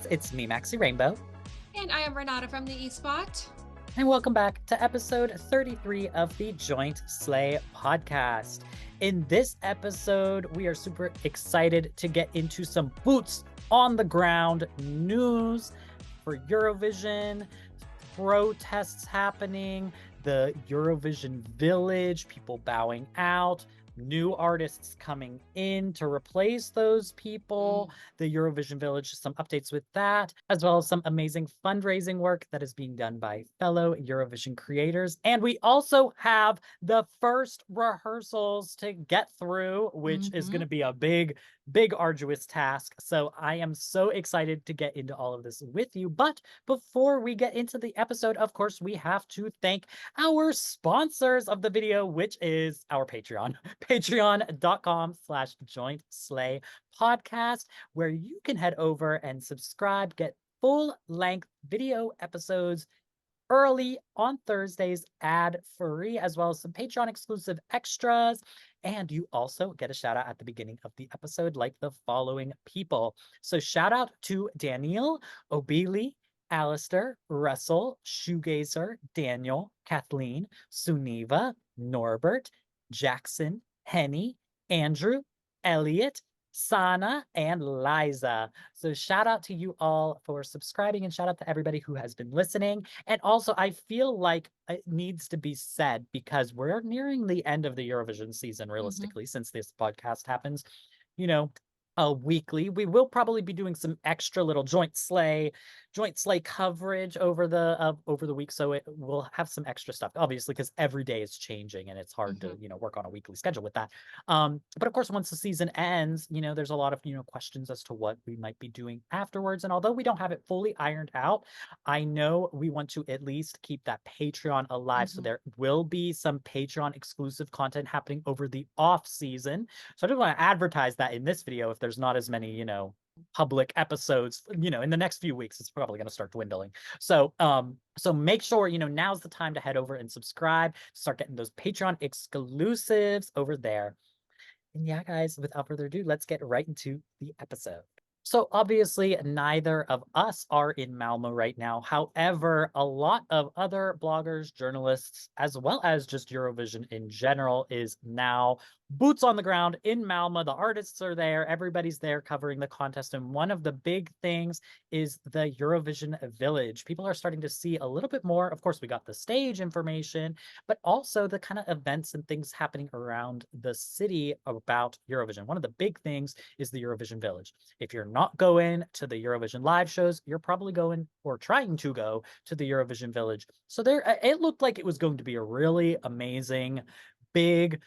It's me, 𝗥xy Rainbow. And I am Renata from the 𝗍𝗍. And welcome back to episode 33 of the 𝗫𝗍𝘆 podcast. In this episode, we are super excited to get into some boots on the ground news for Eurovision, protests happening, the Eurovision Village, people bowing out, new artists coming in to replace those people, the Eurovision Village, some updates with that, as well as some amazing fundraising work that is being done by fellow Eurovision creators. And we also have the first rehearsals to get through, which is going to be a big, arduous task. So I am so excited to get into all of this with you. But before we get into the episode, of course, we have to thank our sponsors of the video, which is our Patreon. Patreon.com/𝗫𝗍𝘆 podcast, where you can head over and subscribe, get full-length video episodes early on Thursdays, ad-free, as well as some Patreon exclusive extras. And you also get a shout out at the beginning of the episode, like the following people. So shout out to Daniel, 𝗲𝗍𝘆, Alistair, Russell, Shoegazer, Daniel, Kathleen, Suniva, Norbert, Jackson, Henny, Andrew, Elliot, Sana, and Liza. So shout out to you all for subscribing, and shout out to everybody who has been listening. And also, I feel like it needs to be said, because we're nearing the end of the Eurovision season, realistically, since this podcast happens, you know, weekly. We will probably be doing some extra little 𝗫𝗍𝘆 coverage over the week, so we'll have some extra stuff, obviously, because every day is changing and it's hard to work on a weekly schedule with that. But of course, once the season ends, there's a lot of questions as to what we might be doing afterwards. And although we don't have it fully ironed out, I know we want to at least keep that Patreon alive. So there will be some Patreon exclusive content happening over the off season. So I just want to advertise that in this video. If there's not as many, public episodes, in the next few weeks, it's probably going to start dwindling. So, so make sure, now's the time to head over and subscribe, start getting those Patreon exclusives over there. And yeah, guys, without further ado, let's get right into the episode. So obviously, neither of us are in Malmö right now. However, a lot of other bloggers, journalists, as well as just Eurovision in general, is now boots on the ground in Malmö. The artists are there. Everybody's there covering the contest. And one of the big things is the Eurovision Village. People are starting to see a little bit more. Of course, we got the stage information, but also the kind of events and things happening around the city about Eurovision. One of the big things is the Eurovision Village. If you're not going to the Eurovision live shows, you're probably going or trying to go to the Eurovision Village. So there, it looked like it was going to be a really amazing, big,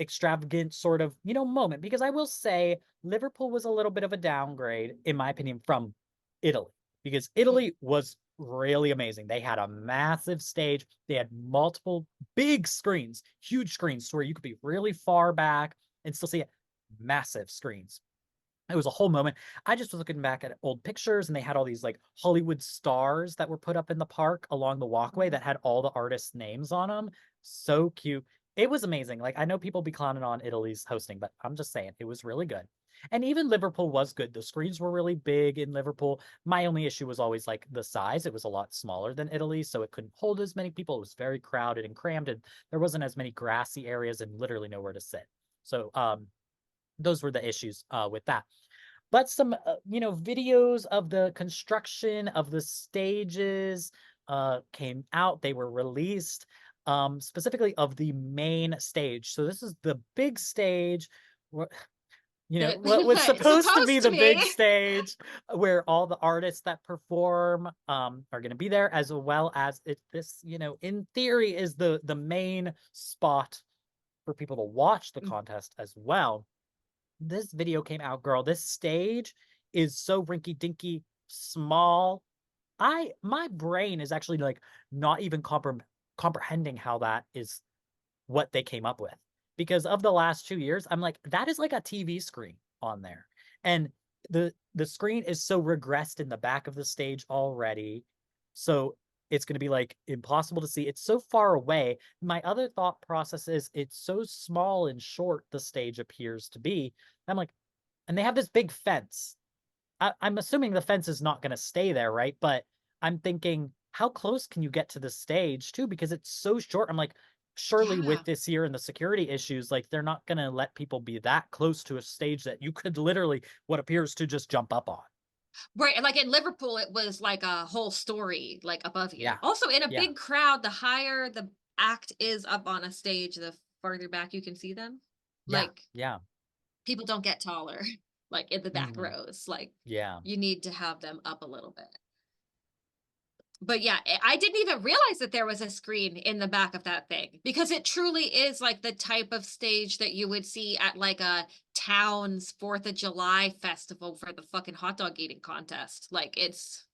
extravagant sort of, moment. Because I will say Liverpool was a little bit of a downgrade, in my opinion, from Italy. Because Italy was really amazing. They had a massive stage. They had multiple big screens, huge screens, to where you could be really far back and still see it. Massive screens. It was a whole moment. I just was looking back at old pictures, and they had all these like Hollywood stars that were put up in the park along the walkway that had all the artists' names on them. So cute. It was amazing. Like, I know people be clowning on Italy's hosting, but I'm just saying it was really good. And even Liverpool was good. The screens were really big in Liverpool. My only issue was always like the size. It was a lot smaller than Italy, so it couldn't hold as many people. It was very crowded and crammed, and there wasn't as many grassy areas and literally nowhere to sit. So those were the issues with that. But some, videos of the construction of the stages came out. They were released, specifically of the main stage. So this is the big stage, what was supposed to be the big stage, where all the artists that perform are going to be there, as well as this, in theory, is the main spot for people to watch the contest as well. This video came out, girl. This stage is so rinky-dinky small. My brain is actually like not even comprehending how that is what they came up with. Because of the last 2 years, I'm like, that is like a TV screen on there. And the screen is so regressed in the back of the stage already. So it's going to be like impossible to see. It's so far away. My other thought process is it's so small and short, the stage appears to be. I'm like, and they have this big fence I'm assuming the fence is not going to stay there, right? But I'm thinking, how close can you get to the stage too? Because it's so short. I'm like, surely Yeah. with this year and the security issues, like they're not going to let people be that close to a stage that you could literally what appears to just jump up on. Right. Like in Liverpool, it was like a whole story like above you. Yeah. Also, in a Yeah. big crowd, the higher the act is up on a stage, the farther back you can see them. Yeah. Like Yeah. people don't get taller, like in the back Mhm. rows. Like Yeah. you need to have them up a little bit. But yeah, I didn't even realize that there was a screen in the back of that thing because it truly is like the type of stage that you would see at like a town's 4th of July festival for the fucking hot dog eating contest. Like it's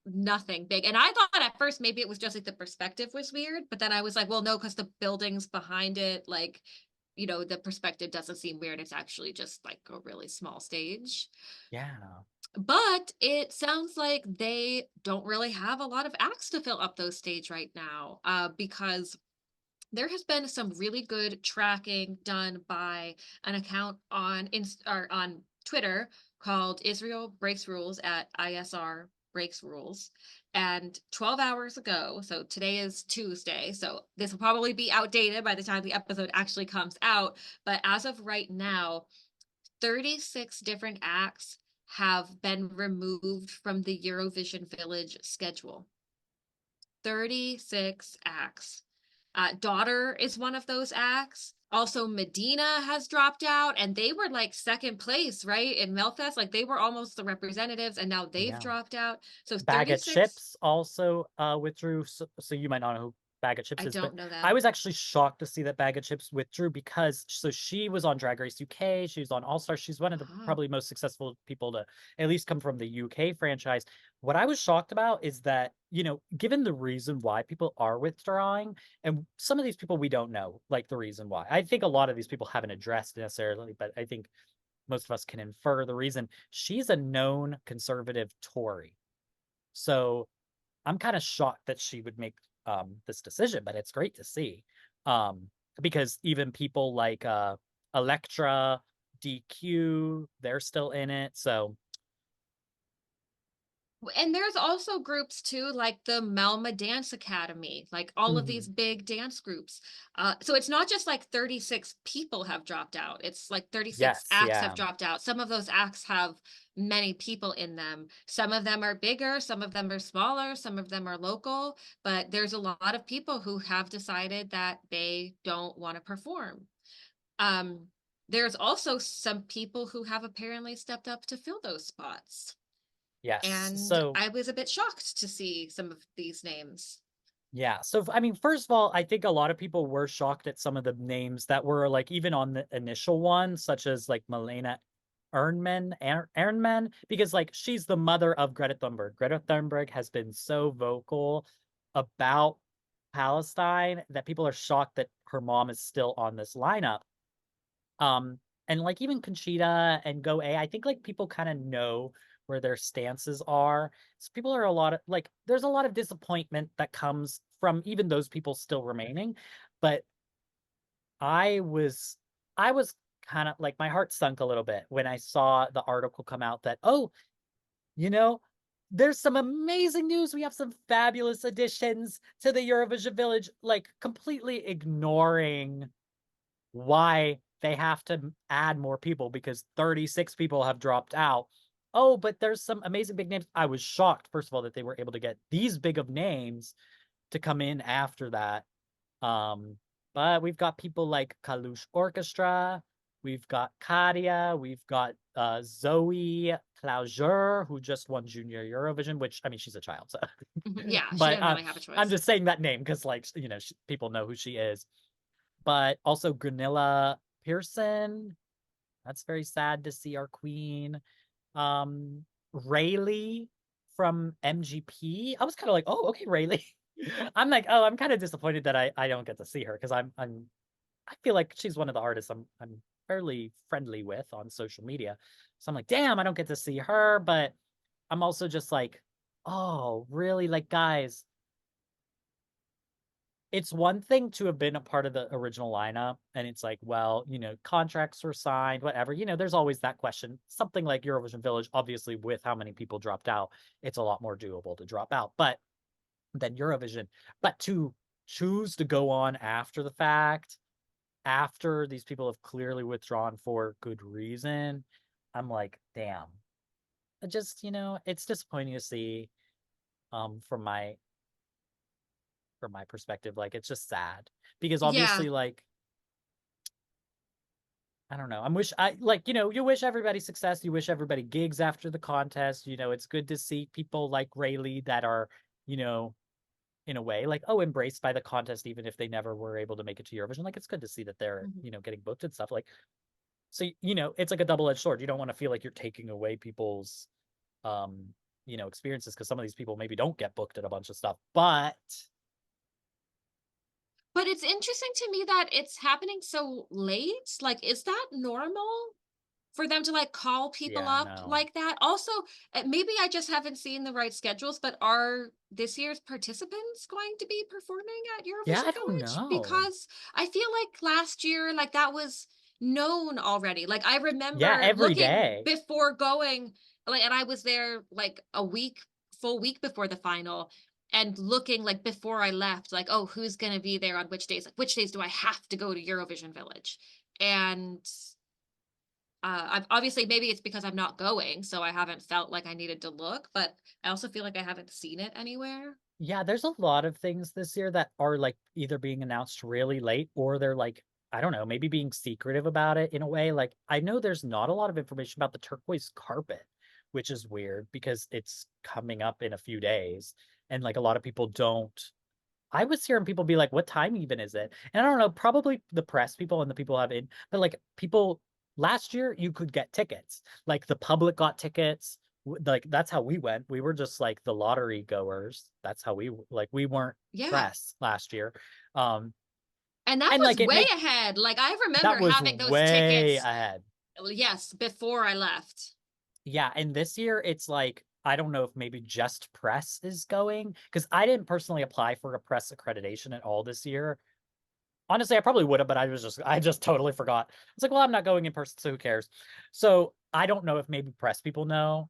nothing big. And I thought at first maybe it was just like the perspective was weird, but then I was like, well, no, because the buildings behind it, like, the perspective doesn't seem weird. It's actually just like a really small stage. Yeah. But it sounds like they don't really have a lot of acts to fill up those stage right now, because there has been some really good tracking done by an account on or on Twitter called Israel Breaks Rules at ISR Breaks Rules. And 12 hours ago, so today is Tuesday, so this will probably be outdated by the time the episode actually comes out. But as of right now, 36 different acts have been removed from the Eurovision Village schedule. 36 acts. Daughter is one of those acts. Also, Medina has dropped out, and they were like second place, right? In Melfest. Like they were almost the representatives, and now they've Yeah. dropped out. So Bag of 36. Chips also withdrew. So you might not know who Bag of Chips I is, but don't know I them. was actually shocked to see that Bag of Chips withdrew because so she was on Drag Race UK, she was on All Star. She's one of the Oh, probably most successful people to at least come from the UK franchise. What I was shocked about is that, given the reason why people are withdrawing, and some of these people we don't know, like the reason why. I think a lot of these people haven't addressed necessarily, but I think most of us can infer the reason. She's a known conservative Tory. So I'm kind of shocked that she would make this decision, but it's great to see. Because even people like Electra, DQ, they're still in it. So and there's also groups too, like the Malmö Dance Academy, like all of these mhm. big dance groups. So it's not just like 36 people have dropped out. It's like 36 Yes, acts have yeah, dropped out. Some of those acts have many people in them. Some of them are bigger, some of them are smaller, some of them are local, but there's a lot of people who have decided that they don't want to perform. Um, there's also some people who have apparently stepped up to fill those spots. yes. And So I was a bit shocked to see some of these names. yeah. So I mean, first of all, I think a lot of people were shocked at some of the names that were like even on the initial one, such as like Malena Ernman, because like she's the mother of Greta Thunberg. Greta Thunberg has been so vocal about Palestine that people are shocked that her mom is still on this lineup. And like even Conchita and 𝗥𝗶𝗆, I think like people kind of know where their stances are. So people are a lot of like there's a lot of disappointment that comes from even those people still remaining. But I was I was kind of like my heart sunk a little bit when I saw the article come out that, oh, you know, there's some amazing news. We have some fabulous additions to the Eurovision Village, like completely ignoring why they have to add more people because 36 people have dropped out. Oh, but there's some amazing big names. I was shocked, first of all, that they were able to get these big of names to come in after that. Um, but we've got people like Kalush Orchestra, we've got Kadia, we've got 𝗤𝗍𝗆, who just won Junior Eurovision, which I mean, she's a child, so Yeah, she but didn't really have a I'm choice. just saying that name because, like, people know who she is. But also Gunilla Pearson. That's very sad to see our queen. Rayleigh from MGP. I was kind of like, oh, okay, Rayleigh. I'm like, oh, I'm kind of disappointed that I don't get to see her because I feel like she's one of the artists I'm fairly friendly with on social media. So I'm like, damn, I don't get to see her, but I'm also just like, oh, really? Like, guys, it's one thing to have been a part of the original lineup, and it's like, well, contracts were signed, whatever. There's always that question. Something like Eurovision Village, obviously, with how many people dropped out, it's a lot more doable to drop out. But than Eurovision. But to choose to go on after the fact, after these people have clearly withdrawn for good reason, I'm like, damn. It just, it's disappointing to see from my perspective. Like, it's just sad because Yeah. obviously, like, I don't know. You wish everybody success. You wish everybody gigs after the contest. It's good to see people like Rayleigh that are, you know, in a way, like, oh, embraced by the contest, even if they never were able to make it to Eurovision. Like, it's good to see that they're, Mhm. getting booked and stuff. Like, so, it's like a double-edged sword. You don't want to feel like you're taking away people's, um, experiences because some of these people maybe don't get booked at a bunch of stuff. But But it's interesting to me that it's happening so late. Like, is that normal for them to like call people yeah, up no. like that? Also, maybe I just haven't seen the right schedules, but are this year's participants going to be performing at Yeah, Eurovision I don't Village? know. Because I feel like last year, like that was known already. Like I Yeah, remember every looking day. before going, like, and I was there like a week, full week before the final, and looking like before I left, like, oh, who's going to be there on which days? Like, which days do I have to go to Eurovision Village? And I've obviously maybe it's because I'm not going, so I haven't felt like I needed to look, but I also feel like I haven't seen it anywhere. Yeah, there's a lot of things this year that are like either being announced really late or they're like, I don't know, maybe being secretive about it in a way. Like, I know there's not a lot of information about the turquoise carpet, which is weird because it's coming up in a few days. And like a lot of people don't. I was hearing people be like, what time even is it? And I don't know, probably the press people and the people have in, but like people last year, you could get tickets. Like the public got tickets. Like that's how we went. We were just like the lottery goers. That's how we weren't Yeah. press last year. Um, And that and was like it way make ahead. Like I that remember was having those way tickets, ahead. yes, before I left. Yeah, and this year it's like I don't know if maybe just press is going because I didn't personally apply for a press accreditation at all this year. Honestly, I probably would have, but I just totally forgot. It's like, well, I'm not going in person, so who cares? So I don't know if maybe press people know,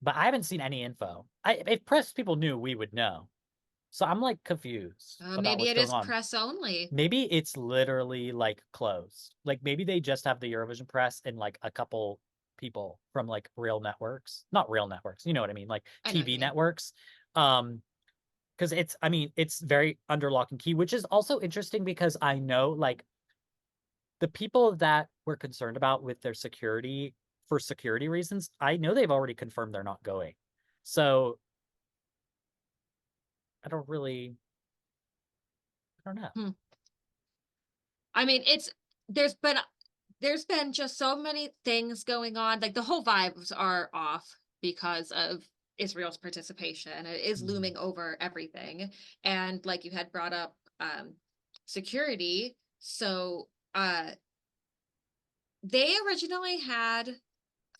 but I haven't seen any info. If press people knew, we would know. So I'm like confused about Maybe what's it going is on. press only. Maybe it's literally like closed. Like maybe they just have the Eurovision press and like a couple people from like real networks, not real networks, you know what I mean, like I know what you TV mean. networks. Because it's very under lock and key, which is also interesting because I know like the people that we're concerned about with their security for security reasons, I know they've already confirmed they're not going. So I don't really, I don't know. Hmm. I mean, there's been just so many things going on. Like the whole vibes are off because of Israel's participation. It is Mm. looming over everything. And like you had brought up security. So they originally had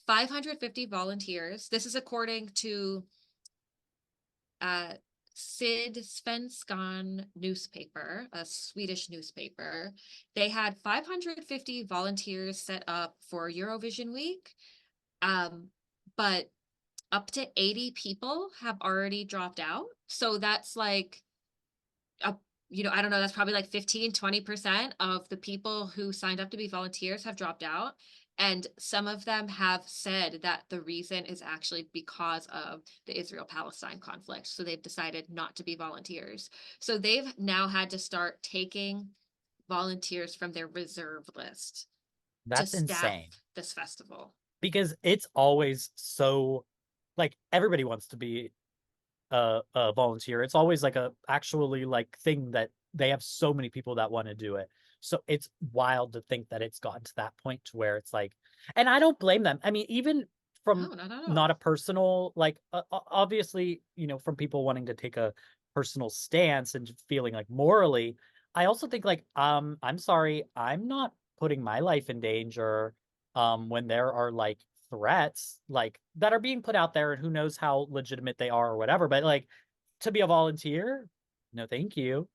550 volunteers. This is according to uh, 𝗫𝗍skan newspaper, a Swedish newspaper. They had 550 volunteers set up for Eurovision week, um, but up to 80 people have already dropped out. So that's like a I don't know, that's probably like 15-20% of the people who signed up to be volunteers have dropped out. And some of them have said that the reason is actually because of the Israel Palestine conflict. So they've decided not to be volunteers. So they've now had to start taking volunteers from their reserve list to That's staff insane this festival. because it's always so like everybody wants to be a volunteer. It's always like a actually like thing that they have so many people that want to do it. So it's wild to think that it's gotten to that point to where it's like, and I don't blame them. I mean, even from No, not at all. not a personal, like obviously, from people wanting to take a personal stance and feeling like morally, I also think like, I'm sorry, I'm not putting my life in danger, when there are like threats like that are being put out there and who knows how legitimate they are or whatever, but like to be a volunteer, no thank you.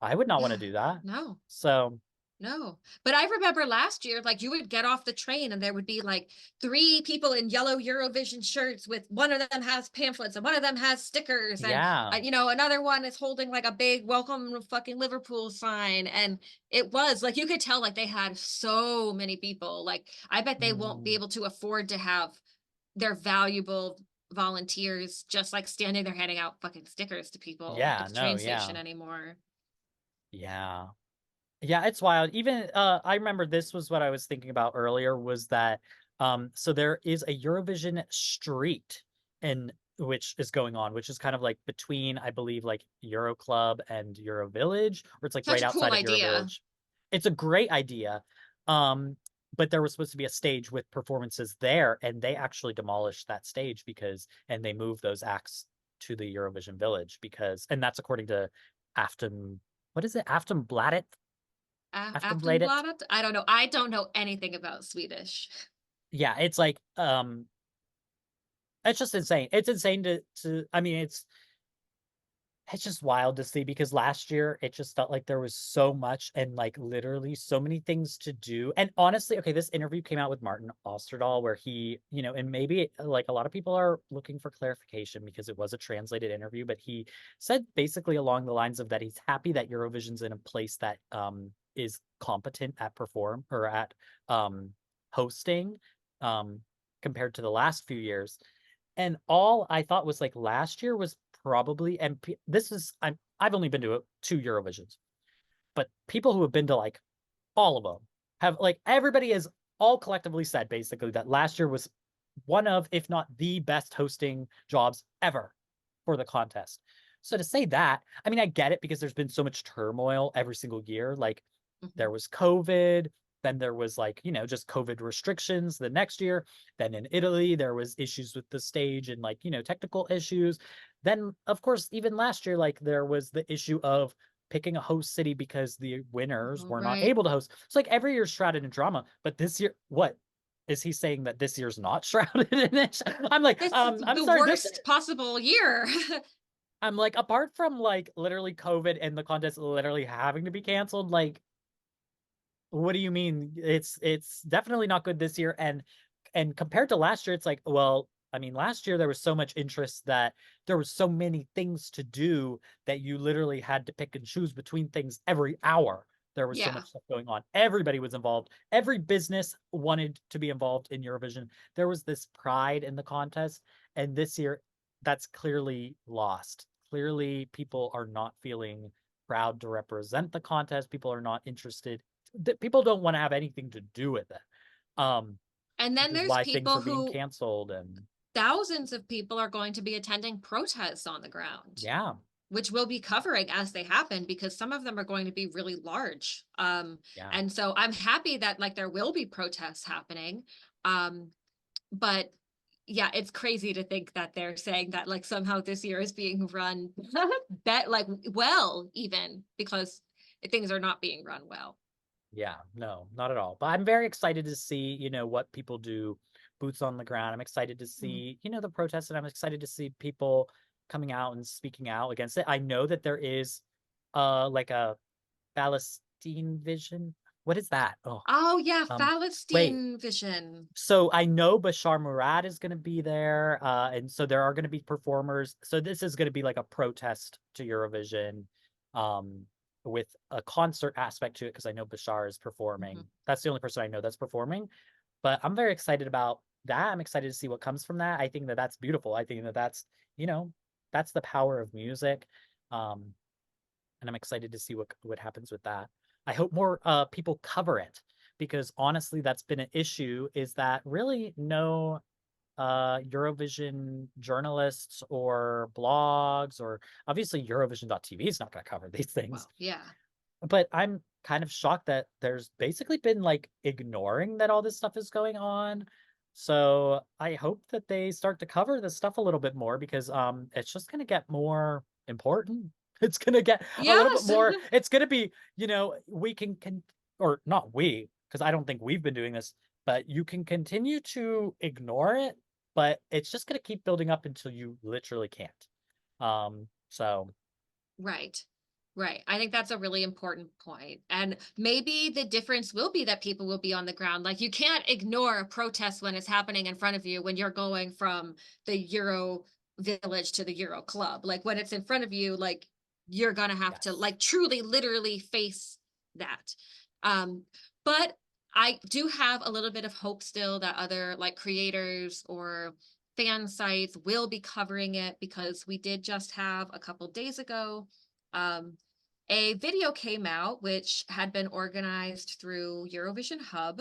I would not want to Yeah. do that. No. So No. But I remember last year, like you would get off the train and there would be like three people in yellow Eurovision shirts with one of them has pamphlets and one of them has stickers and yeah. another one is holding like a big welcome to fucking Liverpool sign. And it was like you could tell like they had so many people. Like I bet they won't be Mm, able to afford to have their valuable volunteers just like standing there handing out fucking stickers to people at yeah, the no, train yeah. station anymore. Yeah. Yeah, it's wild. Even I remember this was what I was thinking about earlier was that so there is a Eurovision street in which is going on, which is kind of like between, I believe, like Euro Club and Euro Village, or it's like Such right a cool outside of Euro idea. Village. It's a great idea. Um, but there was supposed to be a stage with performances there, and they actually demolished that stage because and they moved those acts to the Eurovision Village because and that's according to Afton what is it? Aftonbladet? Aftonbladet? Aftonbladet? I don't know. I don't know anything about Swedish. Yeah, it's like it's just insane. It's insane to I mean it's just wild to see because last year it just felt like there was so much and like literally so many things to do. And honestly, okay, this interview came out with Martin Osterdahl where he, and maybe like a lot of people are looking for clarification because it was a translated interview, but he said basically along the lines of that he's happy that Eurovision's in a place that is competent at perform or at hosting um compared to the last few years. And all I thought was like last year was probably, and this is I've only been to 2 Eurovisions, but people who have been to like all of them have like everybody has all collectively said basically that last year was one of, if not the best hosting jobs ever for the contest. So to say that, I mean, I get it because there's been so much turmoil every single year. Like Mhm. there was COVID, then there was like, just COVID restrictions the next year. Then in Italy, there was issues with the stage and like, technical issues. Then, of course, even last year, like there was the issue of picking a host city because the winners Oh, were not right. able to host. So like every year's shrouded in drama, but this year, what? Is he saying that this year's not shrouded in it? I'm like, This is I'm the sorry, this worst possible year. I'm like, apart from like literally COVID and the contest literally having to be canceled, like what do you mean? It's definitely not good this year. And compared to last year, it's like, well, I mean, last year there was so much interest that there was so many things to do that you literally had to pick and choose between things every hour. There was so Yeah. much stuff going on. Everybody was involved. Every business wanted to be involved in Eurovision. There was this pride in the contest. And this year, that's clearly lost. Clearly, people are not feeling proud to represent the contest. People are not interested people don't want to have anything to do with it. Um, And which then is there's why things people are being who, canceled and thousands of people are going to be attending protests on the ground, yeah, which we'll be covering as they happen because some of them are going to be really large. yeah, And so I'm happy that like there will be protests happening. Um, but yeah, it's crazy to think that they're saying that like somehow this year is being run bet like well, even because things are not being run well. yeah, no, not at all. But I'm very excited to see, what people do boots on the ground. I'm excited to Mhm. see, the protests and I'm excited to see people coming out and speaking out against it. I know that there is like a Palestine vision. What is that? Oh, Oh yeah, um, wait. Palestine vision. So I know Bashar Murad is going to be there, and so there are going to be performers. So this is going to be like a protest to Eurovision, um, with a concert aspect to it because I know Bashar is performing. Mhm. That's the only person I know that's performing. But I'm very excited about that. I'm excited to see what comes from that. I think that that's beautiful. I think that that's you know that's the power of music, um, and I'm excited to see what happens with that. I hope more people cover it because honestly, that's been an issue. Is that really no Eurovision journalists or blogs or obviously Eurovision.tv is not going to cover these things. Well, yeah. But I'm kind of shocked that there's basically been like ignoring that all this stuff is going on. So I hope that they start to cover this stuff a little bit more because it's just gonna get more important. It's gonna get a little bit Yes. more, it's gonna be, we can or not we, because I don't think we've been doing this, but you can continue to ignore it, but it's just gonna keep building up until you literally can't. So Right. Right. I think that's a really important point. And maybe the difference will be that people will be on the ground. Like you can't ignore a protest when it's happening in front of you when you're going from the Euro village to the Euro club. Like when it's in front of you, like you're gonna have to Yes. like truly literally face that. But I do have a little bit of hope still that other like creators or fan sites will be covering it because we did just have a couple days ago um a video came out which had been organized through Eurovision Hub,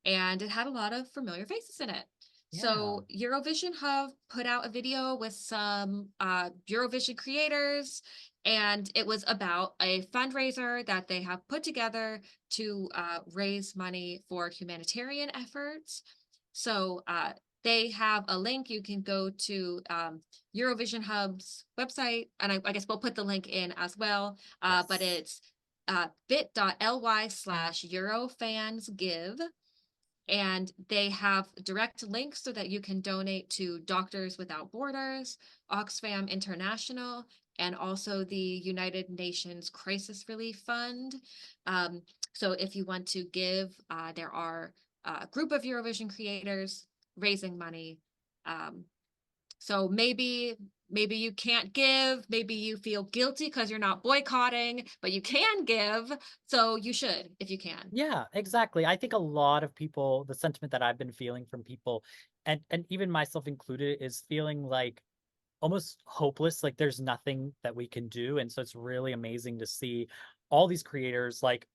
and it had a lot of familiar faces in it. Yeah. So Eurovision Hub put out a video with some Eurovision creators, and it was about a fundraiser that they have put together to raise money for humanitarian efforts. So they have a link. You can go to Eurovision Hub's website, and I guess we'll put the link in as well. But Yes. it's bit.ly/Eurofansgive, and they have direct links so that you can donate to Doctors Without Borders, Oxfam International, and also the United Nations Crisis Relief Fund. Um, so if you want to give, there are a group of Eurovision creators raising money. Um, so maybe you can't give, maybe you feel guilty because you're not boycotting, but you can give, so you should if you can. Yeah, exactly. I think a lot of people, the sentiment that I've been feeling from people, and even myself included, is feeling like almost hopeless, like there's nothing that we can do. And so it's really amazing to see all these creators, like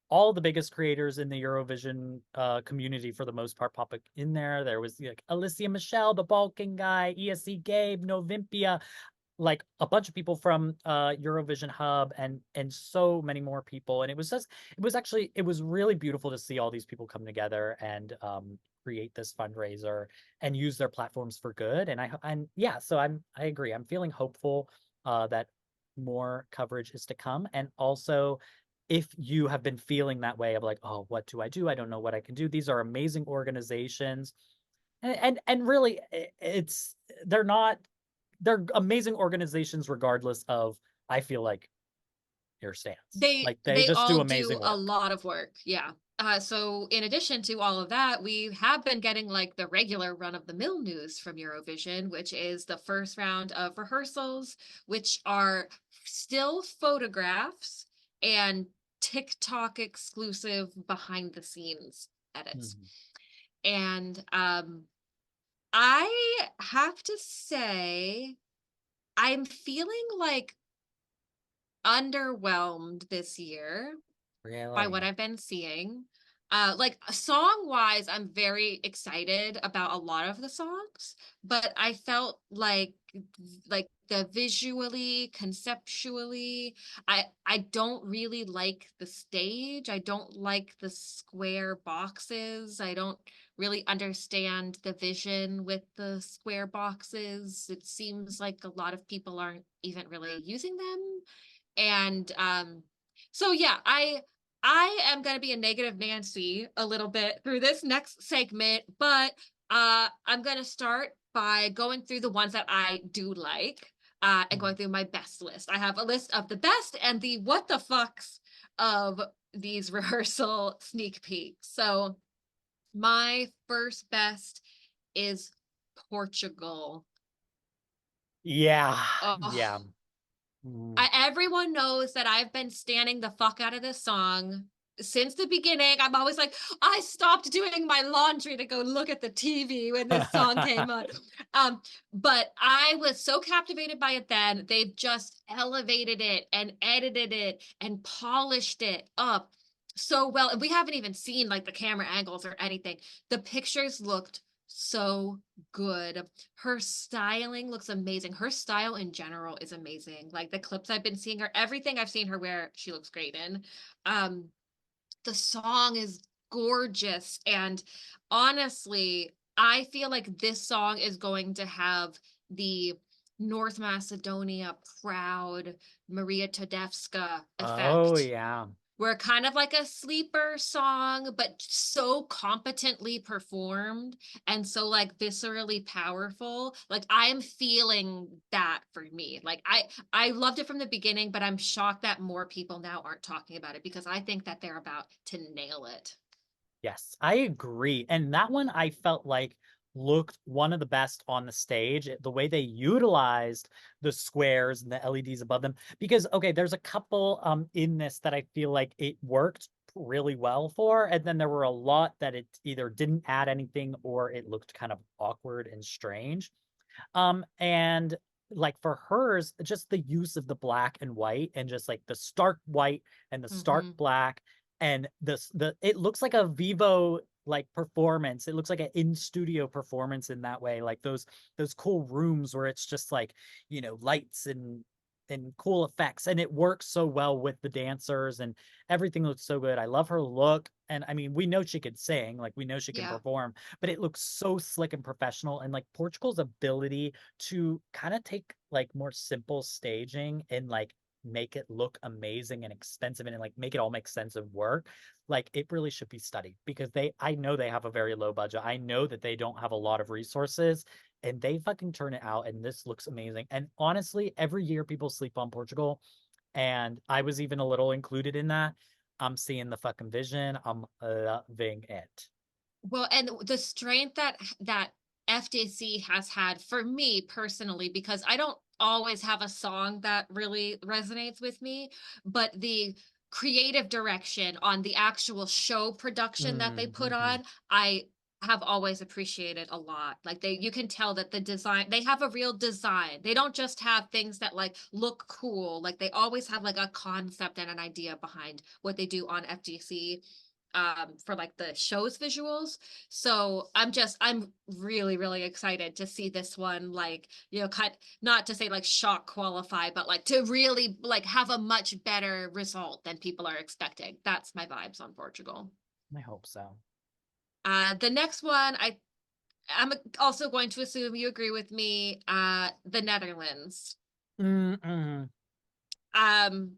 all the biggest creators in the Eurovision community for the most part, pop up in there. There was like 𝗤𝗏𝘆, the Balkan guy, 𝗥𝗶𝗆𝗏, 𝗬𝗏𝘆, like a bunch of people from Eurovision Hub, and so many more people. And it was just, it was really beautiful to see all these people come together and create this fundraiser and use their platforms for good. And yeah, so I agree. I'm feeling hopeful that more coverage is to come. And also, if you have been feeling that way of like, oh, what do I do? I don't know what I can do. These are amazing organizations. And really, it's they're not they're amazing organizations regardless of, I feel like, your stance. They Like they they just do all do amazing a work. lot of work. Yeah. So in addition to all of that, we have been getting like the regular run of the mill news from Eurovision, which is the first round of rehearsals, which are still photographs and TikTok exclusive behind the scenes edits. Mhm. And I have to say, I'm feeling like underwhelmed this year by what Really? I've been seeing. Like song wise, I'm very excited about a lot of the songs, but I felt like the visually, conceptually, I don't really like the stage. I don't like the square boxes. I don't really understand the vision with the square boxes. It seems like a lot of people aren't even really using them. And so yeah, I am going to be a negative Nancy a little bit through this next segment, but I'm going to start by going through the ones that I do like, and Mhm. going through my best list. I have a list of the best and the what the fucks of these rehearsal sneak peeks. So my first best is Portugal. Yeah. Yeah. Oh, Mm. everyone knows that I've been standing the fuck out of this song since the beginning. I'm always like, I stopped doing my laundry to go look at the TV when this song came on. But I was so captivated by it then. They've just elevated it and edited it and polished it up so well. And we haven't even seen like the camera angles or anything. The pictures looked so good. Her styling looks amazing. Her style in general is amazing. Like the clips I've been seeing her, everything I've seen her wear, she looks great in. Um, the song is gorgeous. And honestly, I feel like this song is going to have the North Macedonia proud Maria Tedesca Oh effect. yeah. were kind of like a sleeper song, but so competently performed and so like viscerally powerful. Like I'm feeling that for me. Like I loved it from the beginning, but I'm shocked that more people now aren't talking about it because I think that they're about to nail it. Yes, I agree. And that one I felt like looked one of the best on the stage. The way they utilized the squares and the LEDs above them. Because okay, there's a couple in this that I feel like it worked really well for, and then there were a lot that it either didn't add anything or it looked kind of awkward and strange. And like for hers, just the use of the black and white and just like the stark white and the stark Mm-hmm. black and the it looks like a Vivo like performance. It looks like an in-studio performance in that way. Like those cool rooms where it's just like, you know, lights and cool effects. And it works so well with the dancers and everything looks so good. I love her look. And I mean, we know she could sing, like we know she can Yeah. perform, but it looks so slick and professional. And like Portugal's ability to kind of take like more simple staging and like make it look amazing and expensive and like make it all make sense and work, like it really should be studied because I know they have a very low budget. I know that they don't have a lot of resources and they fucking turn it out and this looks amazing. And honestly, every year people sleep on Portugal and I was even a little included in that. I'm seeing the fucking vision. I'm loving it. Well, and the strength that FDC has had for me personally, because I don't always have a song that really resonates with me, but the creative direction on the actual show production that they put Mm-hmm. on, I have always appreciated a lot. Like you can tell that the design, they have a real design. They don't just have things that like look cool. Like they always have like a concept and an idea behind what they do on FGC for like the show's visuals. So I'm really excited to see this one, like, you know, cut, not to say like shock qualify, but like to really like have a much better result than people are expecting. That's my vibes on Portugal. I hope so. The next one, I'm also going to assume you agree with me, the Netherlands. Mm-mm. um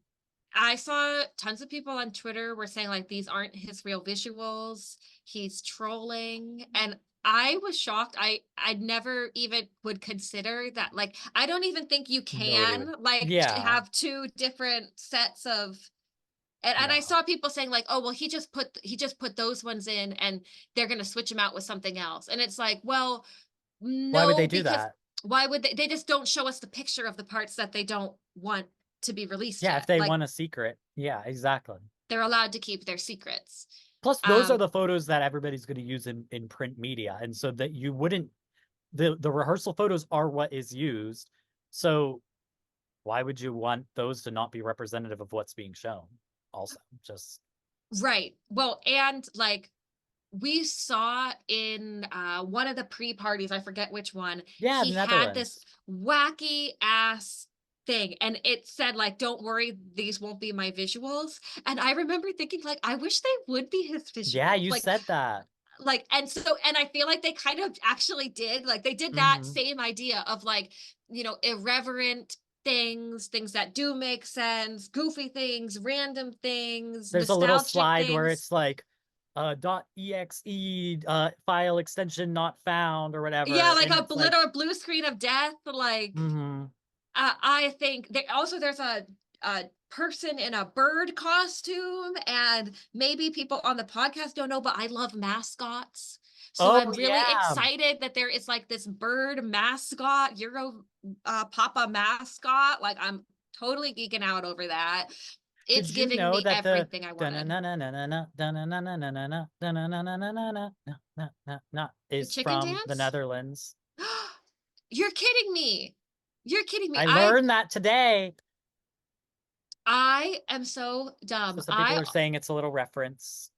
I saw tons of people on Twitter were saying like these aren't his real visuals. He's trolling. And I was shocked. I never even would consider that. Like, I don't even think you Nobody would. can like Yeah. have two different sets of, and I No. saw people saying like, oh well, he just put those ones in and they're gonna switch them out with something else. And it's like, well, Why would they no, do because that? why would they just don't show us the picture of the parts that they don't want to be released Yeah, if yet. they Like want a secret. Yeah, exactly. they're allowed to keep their secrets. Plus, those are Um, the photos that everybody's going to use in print media. And so that you wouldn't, the rehearsal photos are what is used. So why would you want those to not be representative of what's being shown? Also, just, right. Well, and like we saw in one of the pre-parties, I forget which one, yeah, the he had this Netherlands. wacky ass thing and it said like, don't worry, these won't be my visuals. And I remember thinking like, I wish they would be his Yeah, visuals. you said that. And so and I feel like they kind of actually did, like they did that Hmm. same idea of like, you know, irreverent things that do make sense, goofy things, random things, There's a little nostalgic slide where things. it's like, .exe file extension not found or Yeah, whatever. like And a it's like, blue screen of death. Like hmm. I think there's a person in a bird costume, and maybe people on the podcast don't know, but I love mascots. So Oh I'm really yeah. excited that there is like this bird mascot, Euro Papa mascot. Like I'm totally geeking out over that. It's Did you giving know me that the everything I wanted. da-na-na-na-na-na, da-na-na-na-na-na, da-na-na-na-na-na, na, na, na, na, The is chicken from the dance? Netherlands? You're kidding me. You're kidding me. I learned that today. I am so So dumb. some people are saying it's a little reference.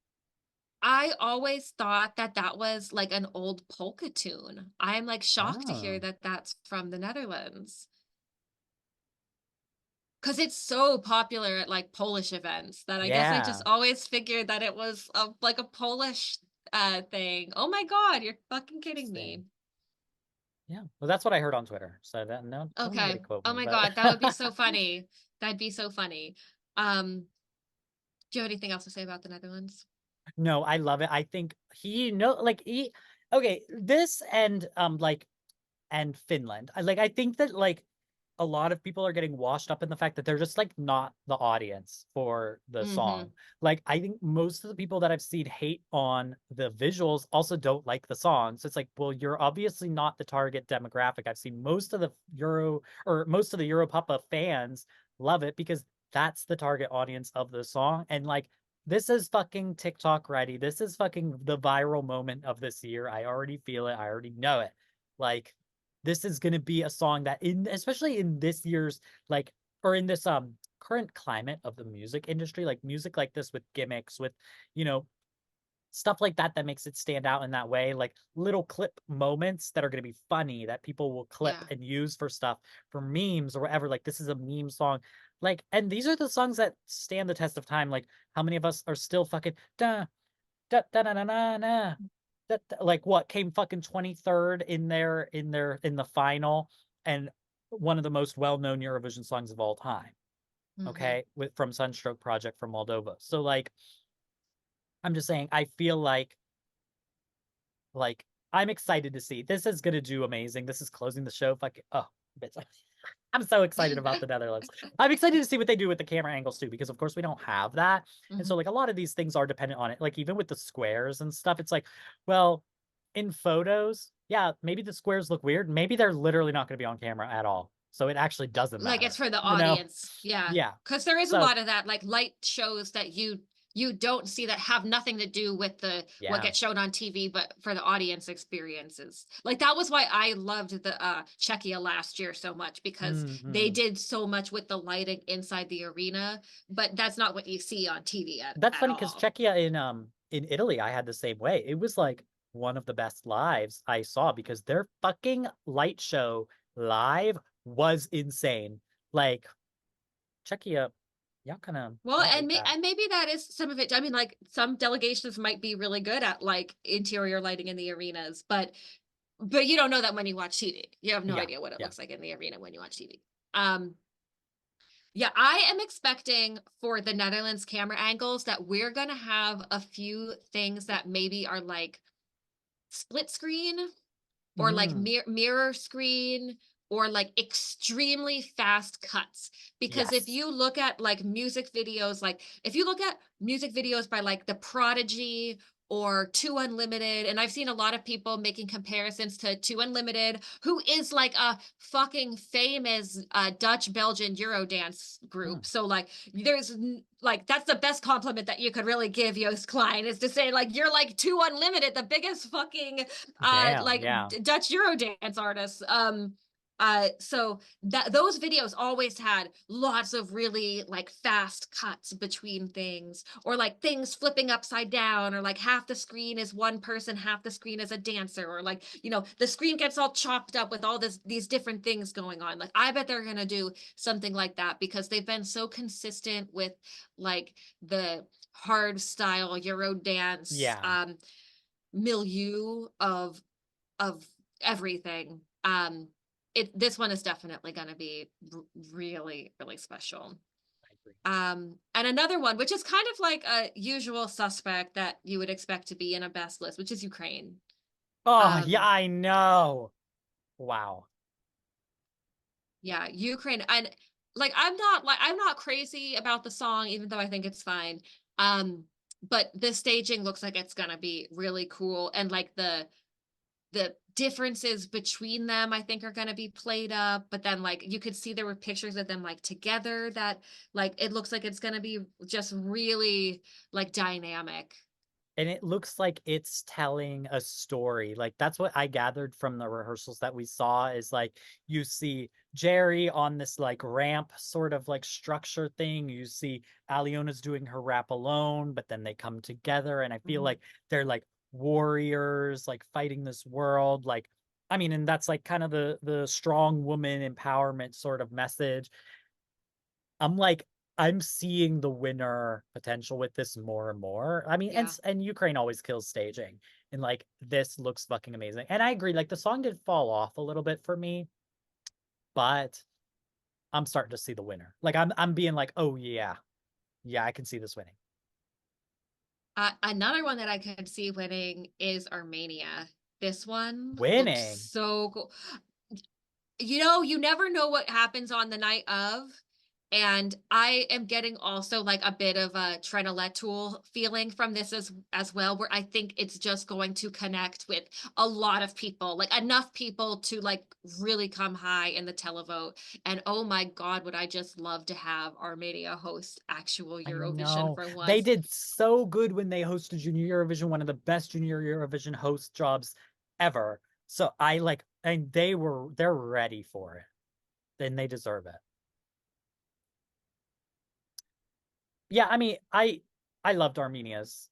I always thought that that was like an old polka tune. I'm like shocked to hear Oh, that that's from the Netherlands because it's so popular at like Polish events that I guess I just yeah. always figured that it was like a Polish thing. Oh my God, you're fucking kidding me. Interesting. Yeah. Well, that's what I heard on Twitter. So that no, don't nobody Okay. quote Oh me, my but God, that would be so funny. That'd be so funny. Um, Do you have anything else to say about the Netherlands? No, I love it. I think okay, this and Finland. I think that like a lot of people are getting washed up in the fact that they're just like not the audience for the Mm-hmm. song. Like I think most of the people that I've seen hate on the visuals also don't like the song. So it's like, well, you're obviously not the target demographic. I've seen most of the most of the Europapa fans love it because that's the target audience of the song. And like this is fucking TikTok ready. This is fucking the viral moment of this year. I already feel it. I already know it. Like this is going to be a song that especially in this year's like or in this current climate of the music industry, like music like this with gimmicks, with you know stuff like that that makes it stand out in that way, like little clip moments that are going to be funny that people will clip Yeah. and use for stuff, for memes or whatever. Like this is a meme song, like, and these are the songs that stand the test of time. Like how many of us are still fucking da da da da da da da, like what came fucking 23rd in in the final, and one of the most well-known Eurovision songs of all time, Mm-hmm. okay, with from Sunstroke Project from Moldova. So like I'm just saying, I feel like I'm excited to see. This is gonna do amazing. This is closing the show. Fucking oh, bitch. I'm so excited about the Netherlands. I'm excited to see what they do with the camera angles too, because of course we don't have that. And Mm-hmm. so like a lot of these things are dependent on it. Like even with the squares and stuff, it's like, well, in photos, yeah, maybe the squares look weird. Maybe they're literally not going to be on camera at all. So it actually doesn't Like it's matter, for the you know? audience. Yeah. Yeah. Because there is a So lot of that, like light shows that you don't see that have nothing to do with the what yeah. gets shown on TV, but for the audience experiences. Like that was why I loved the 𝗥𝗵𝗄 last year so much because they Hmm. did so much with the lighting inside the arena, but that's not what you see on TV That's at funny because all. Czechia in Italy, I had the same way. It was like one of the best lives I saw because their fucking light show live was insane. Like Czechia, Well, y'all ate that. and maybe that is some of it. I mean, like some delegations might be really good at like interior lighting in the arenas, but you don't know that when you watch TV. You have no Yeah, idea what it yeah. looks like in the arena when you watch TV. Um, yeah, I am expecting for the Netherlands camera angles that we're gonna have a few things that maybe are like split screen or like Mm, mirror screen or like extremely fast cuts, because if yes. you look at like music videos, like if you look at music videos by like the Prodigy or 2 Unlimited, and I've seen a lot of people making comparisons to 2 Unlimited, who is like a fucking famous Dutch Belgian Eurodance Mm, group. So like there's like that's the best compliment that you could really give 𝗤𝗍𝘆 is to say like you're like 2 Unlimited, the biggest fucking damn, like yeah. Dutch Eurodance artists. So that those videos always had lots of really like fast cuts between things, or like things flipping upside down, or like half the screen is one person, half the screen is a dancer, or like the screen gets all chopped up with all these different things going on. Like I bet they're gonna do something like that because they've been so consistent with like the hard style Eurodance Yeah, milieu of everything. This one is definitely going to be really really special. I agree. And another one, which is kind of like a usual suspect that you would expect to be in a best list, which is Ukraine. Oh, yeah, Um, I know. Wow. yeah, Ukraine, and like I'm not crazy about the song, even though I think it's fine. Um, but the staging looks like it's gonna be really cool, and like the differences between them I think are going to be played up, but then like you could see there were pictures of them like together that like it looks like it's going to be just really like dynamic. And it looks like it's telling a story. Like that's what I gathered from the rehearsals that we saw, is like you see Jerry on this like ramp sort of like structure thing. You see Aliona's doing her rap alone, but then they come together and I feel Mhm. like they're like warriors like fighting this world. Like I mean, and that's like kind of the strong woman empowerment sort of message. I'm like, I'm seeing the winner potential with this more and more. I mean, Yeah. and Ukraine always kills staging, and like this looks fucking amazing. And I agree, like the song did fall off a little bit for me, but I'm starting to see the winner. Like I'm being like, oh yeah, yeah, I can see this winning. Another one that I could see winning is Armenia. This one looks Winning. so cool. You never know what happens on the night of. And I am getting also like a bit of a 𝗫𝗏𝘆 feeling from this as well, where I think it's just going to connect with a lot of people, like enough people to like really come high in the televote. And oh my God, would I just love to have Armenia host actual I Eurovision know. for They once. did so good when they hosted Junior Eurovision, one of the best Junior Eurovision host jobs ever. So I like, and they're ready for it. Then they deserve it. Yeah, I mean, I loved Armenia's.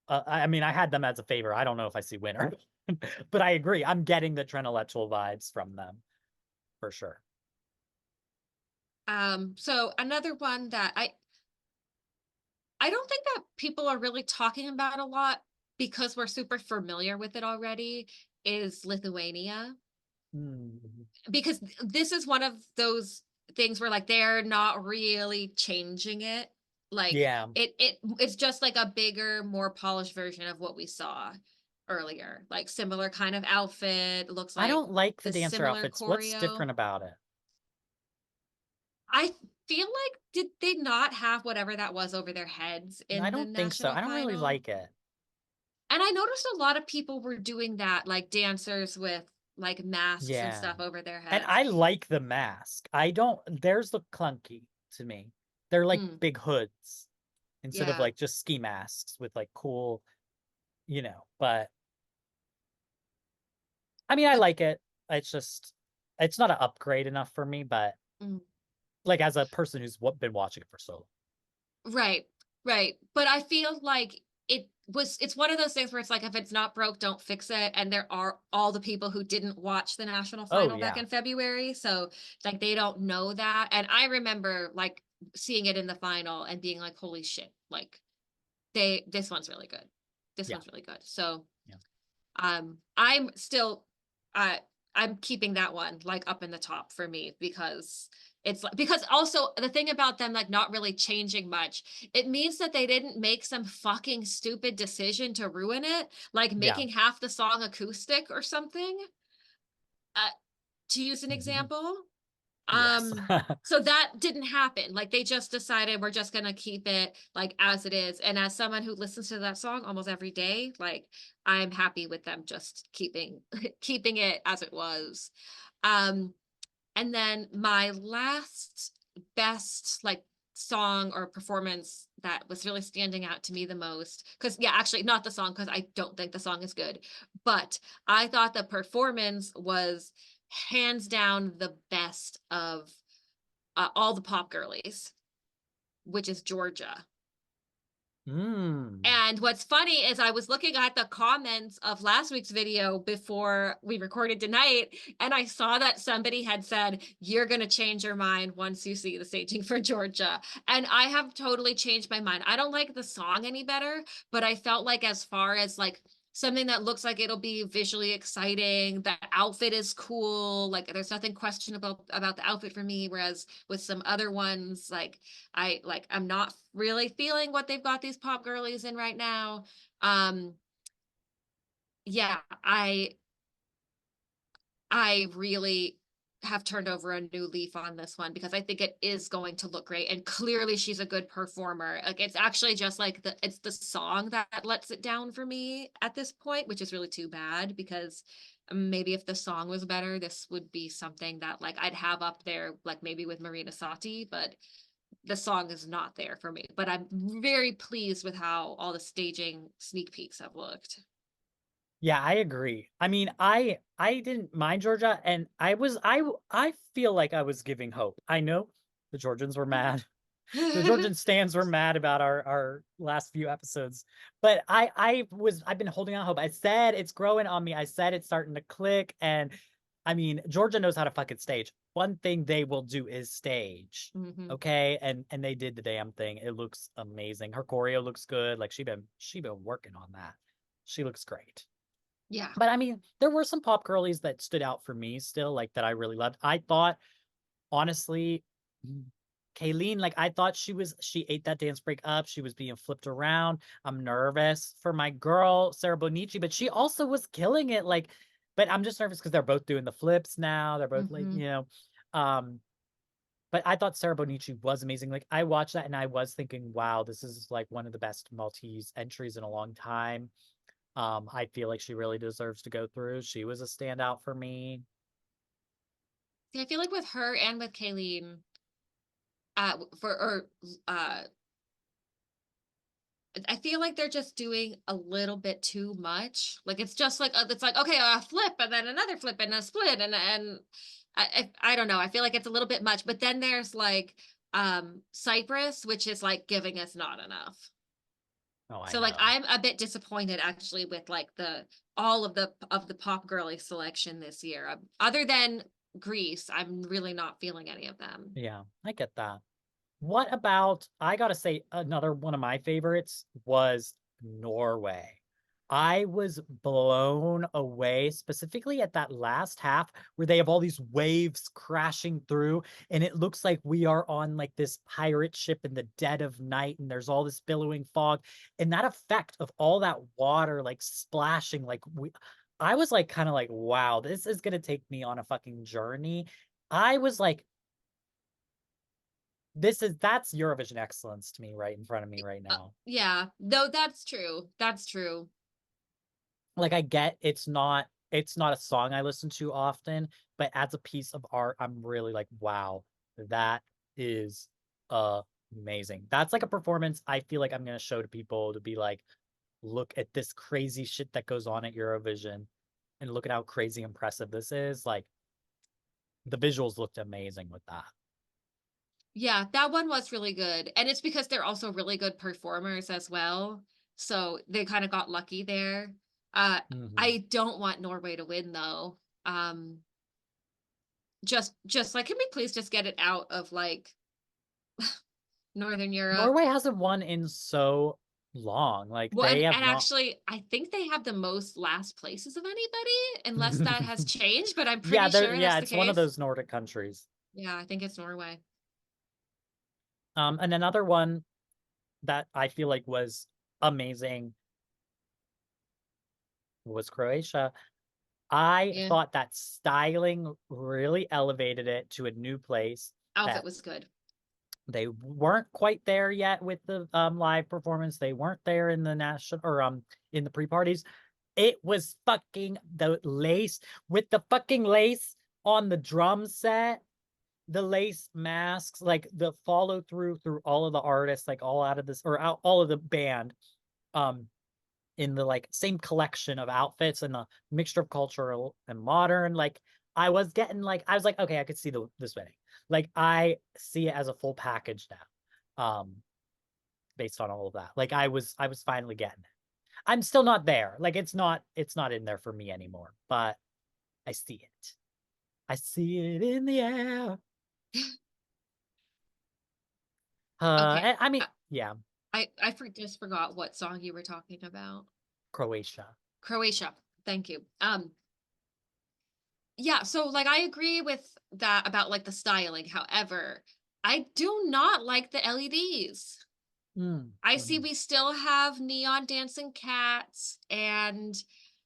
I mean, I had them as a favor. I don't know if I see winner, but I agree. I'm getting the 𝗫𝗏𝘆𝘆 vibes from them for sure. So another one that I don't think that people are really talking about a lot because we're super familiar with it already is Lithuania. Mm. Because this is one of those things where like they're not really changing it. Like Yeah, it's just like a bigger, more polished version of what we saw earlier. Like similar kind of outfit, looks I like don't like the the dancer similar outfits. What's choreo. different about it? I feel like did they not have whatever that was over their heads I in the don't think so. national I don't really final? like it. And I noticed a lot of people were doing that, like dancers with like masks and Yeah. stuff over their And heads. I like the mask. I don't, theirs look clunky to me. They're like Mm, big hoods instead of yeah. like just ski masks with like cool, but I mean, I like it. It's just, it's not an upgrade enough for me, but Mm. like as a person who's been watching it for so long. Right, right. But I feel like it's one of those things where it's like if it's not broke, don't fix it. And there are all the people who didn't watch the national Oh, final back yeah. in February. So like they don't know that. And I remember like seeing it in the final and being like, holy shit, like this one's really good. This Yeah. one's really good. So Yeah. I'm still uh I'm keeping that one like up in the top for me because it's like because also the thing about them like not really changing much, it means that they didn't make some fucking stupid decision to ruin it, like Yeah. making half the song acoustic or something. Uh, to use an Mhm. example. Yes. Um, so that didn't happen. Like they just decided we're just gonna keep it like as it is. And as someone who listens to that song almost every day, like I'm happy with them just keeping keeping it as it was. Um, and then my last best like song or performance that was really standing out to me the most, because yeah, actually not the song, because I don't think the song is good, but I thought the performance was hands down the best of all the pop girlies, which is Georgia. Mm. And what's funny is I was looking at the comments of last week's video before we recorded tonight, and I saw that somebody had said, "You're going to change your mind once you see the staging for Georgia." And I have totally changed my mind. I don't like the song any better, but I felt like as far as like something that looks like it'll be visually exciting, the outfit is cool, like there's nothing questionable about the outfit for me, whereas with some other ones I'm not really feeling what they've got these pop girlies in right now. Um yeah, I really have turned over a new leaf on this one because I think it is going to look great, and clearly she's a good performer. Like it's actually just like it's the song that lets it down for me at this point, which is really too bad because maybe if the song was better, this would be something that like I'd have up there, like maybe with Marina Sati, but the song is not there for me. But I'm very pleased with how all the staging sneak peeks have looked. Yeah, I agree. I mean, I didn't mind Georgia, and I feel like I was giving hope. I know the Georgians were mad. The Georgian stands were mad about our last few episodes, but I've been holding out hope. I said it's growing on me. I said it's starting to click, and I mean, Georgia knows how to fucking stage. One thing they will do is stage. Hmm. Okay, and they did the damn thing. It looks amazing. Her choreo looks good. Like she been working on that. She looks great. Yeah. But I mean, there were some pop girlies that stood out for me still, like that I really loved. I thought, honestly, 𝗥𝗡, like I thought she ate that dance break up. She was being flipped around. I'm nervous for my girl, 𝗤𝗏𝗍𝗔, but she also was killing it. Like, but I'm just nervous because they're both doing the flips now. They're both like, Hmm. but I thought 𝗤𝗏𝗍𝗔 was amazing. Like I watched that and I was thinking, wow, this is like one of the best Maltese entries in a long time. I feel like she really deserves to go through. She was a standout for me. See, I feel like with her and with 𝗡𝗡, for or uh I feel like they're just doing a little bit too much. Like it's like okay, a flip and then another flip and a split and I don't know. I feel like it's a little bit much. But then there's like Cyprus, which is like giving us not enough. Oh, I So like know. I'm a bit disappointed actually with like the all of the pop girly selection this year. Other than Greece, I'm really not feeling any of them. Yeah, I get that. What about, I gotta say, another one of my favorites was Norway. I was blown away, specifically at that last half where they have all these waves crashing through, and it looks like we are on like this pirate ship in the dead of night, and there's all this billowing fog, and that effect of all that water like splashing, I was like kind of like, wow, this is gonna take me on a fucking journey. I was like, that's Eurovision excellence to me right in front of me right now. Yeah, no, that's true. That's true. Like I get it's not a song I listen to often, but as a piece of art, I'm really like, wow, that is amazing. That's like a performance I feel like I'm gonna show to people to be like, look at this crazy shit that goes on at Eurovision and look at how crazy impressive this is. Like the visuals looked amazing with that. Yeah, that one was really good. And it's because they're also really good performers as well. So they kind of got lucky there. Uh Mhm. I don't want Norway to win though. Just like can we please just get it out of like Northern Europe? Norway hasn't won in so long. Like Well, they have and not. actually, I think they have the most last places of anybody, unless that has changed, but I'm Yeah, pretty sure that's yeah, the it's one of case. those Nordic countries. Yeah, I think it's Norway. And another one that I feel like was amazing was Croatia. I Yeah, thought that styling really elevated it to a new place outfit that was good. they weren't quite there yet with the live performance. They weren't there in the national or in the pre-parties. It was fucking the lace with the fucking lace on the drum set, the lace masks, like the follow through all of the artists, like all out of this or out, all of the band, um, in the like same collection of outfits and the mixture of cultural and modern. Like I was getting like I was like, okay, I could see this wedding. Like I see it as a full package now, based on all of that. Like I was finally getting it. I'm still not there. Like it's not in there for me anymore, but I see it. I see it in the air. Okay. I mean, I yeah, just forgot what song you were talking about. Croatia. Croatia. Thank you. Yeah, so like I agree with that about like the styling. However, I do not like the LEDs. Mm, I see mhm. we still have neon dancing cats and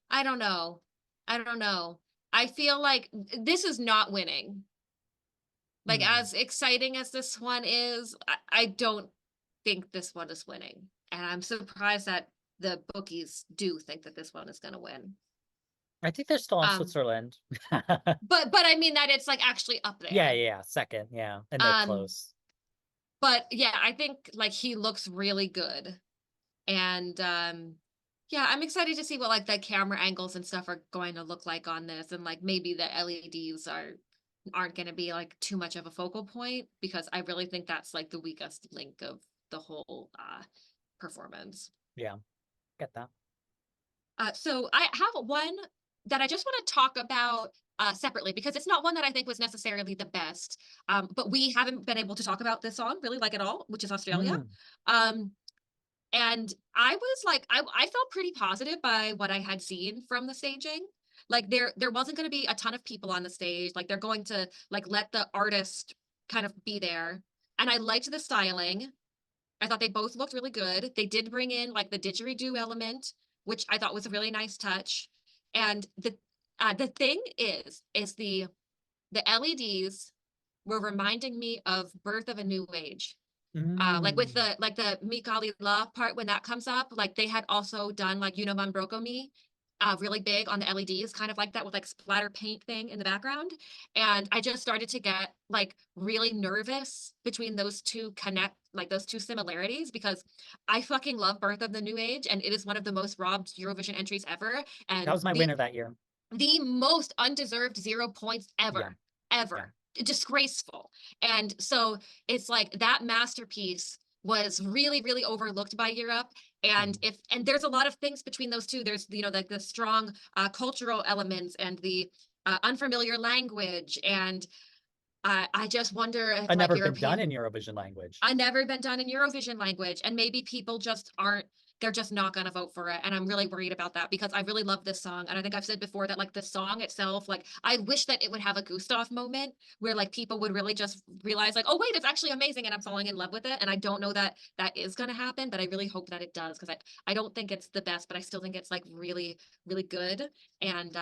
I don't know. I don't know. I feel like this is not winning. Like Mm. as exciting as this one is, I don't think this one is winning. And I'm surprised that the bookies do think that this one is going to win. I think they're still on Um, Switzerland. but I mean that it's like actually up Yeah, there. yeah, second, yeah, and they're Um, close. but yeah, I think like he looks really good. And yeah, I'm excited to see what like the camera angles and stuff are going to look like on this and like maybe the LEDs aren't going to be like too much of a focal point because I really think that's like the weakest link of the whole performance. Yeah, get that. So I have one that I just want to talk about separately because it's not one that I think was necessarily the best. But we haven't been able to talk about this song really like at all, which is Australia. Mm, Um, and I was like, I felt pretty positive by what I had seen from the staging. Like there wasn't going to be a ton of people on the stage. Like they're going to like let the artist kind of be there. And I liked the styling. I thought they both looked really good. They did bring in like the didgeridoo element, which I thought was a really nice touch. And the thing is the LEDs were reminding me of Birth of a New Age. Like with Mm. the 𝗥𝗶𝗆 part when that comes up, like they had also done like 𝗻𝗌𝗆𝗆 really big on the LEDs, kind of like that with like splatter paint thing in the background. And I just started to get like really nervous between those two like those two similarities, because I fucking love Birth of the New Age and it is one of the most robbed Eurovision entries ever. That And was my winner that year. the most undeserved 0 points Yeah, ever, yeah. ever. Disgraceful. And so it's like that masterpiece was really, really overlooked by Europe. And Mm. there's a lot of things between those two. There's, you know, like the strong cultural elements and the unfamiliar language. And I just wonder if I've like never been done European in Eurovision language. I never been done in Eurovision language, and maybe people just aren't, they're just not going to vote for it. And I'm really worried about that because I really love this song. And I think I've said before that like the song itself, like I wish that it would have a 𝗥𝗏𝘆 moment where like people would really just realize like, oh wait, it's actually amazing and I'm falling in love with it. And I don't know that that is going to happen, but I really hope that it does, because I don't think it's the best, but I still think it's like really, really good. And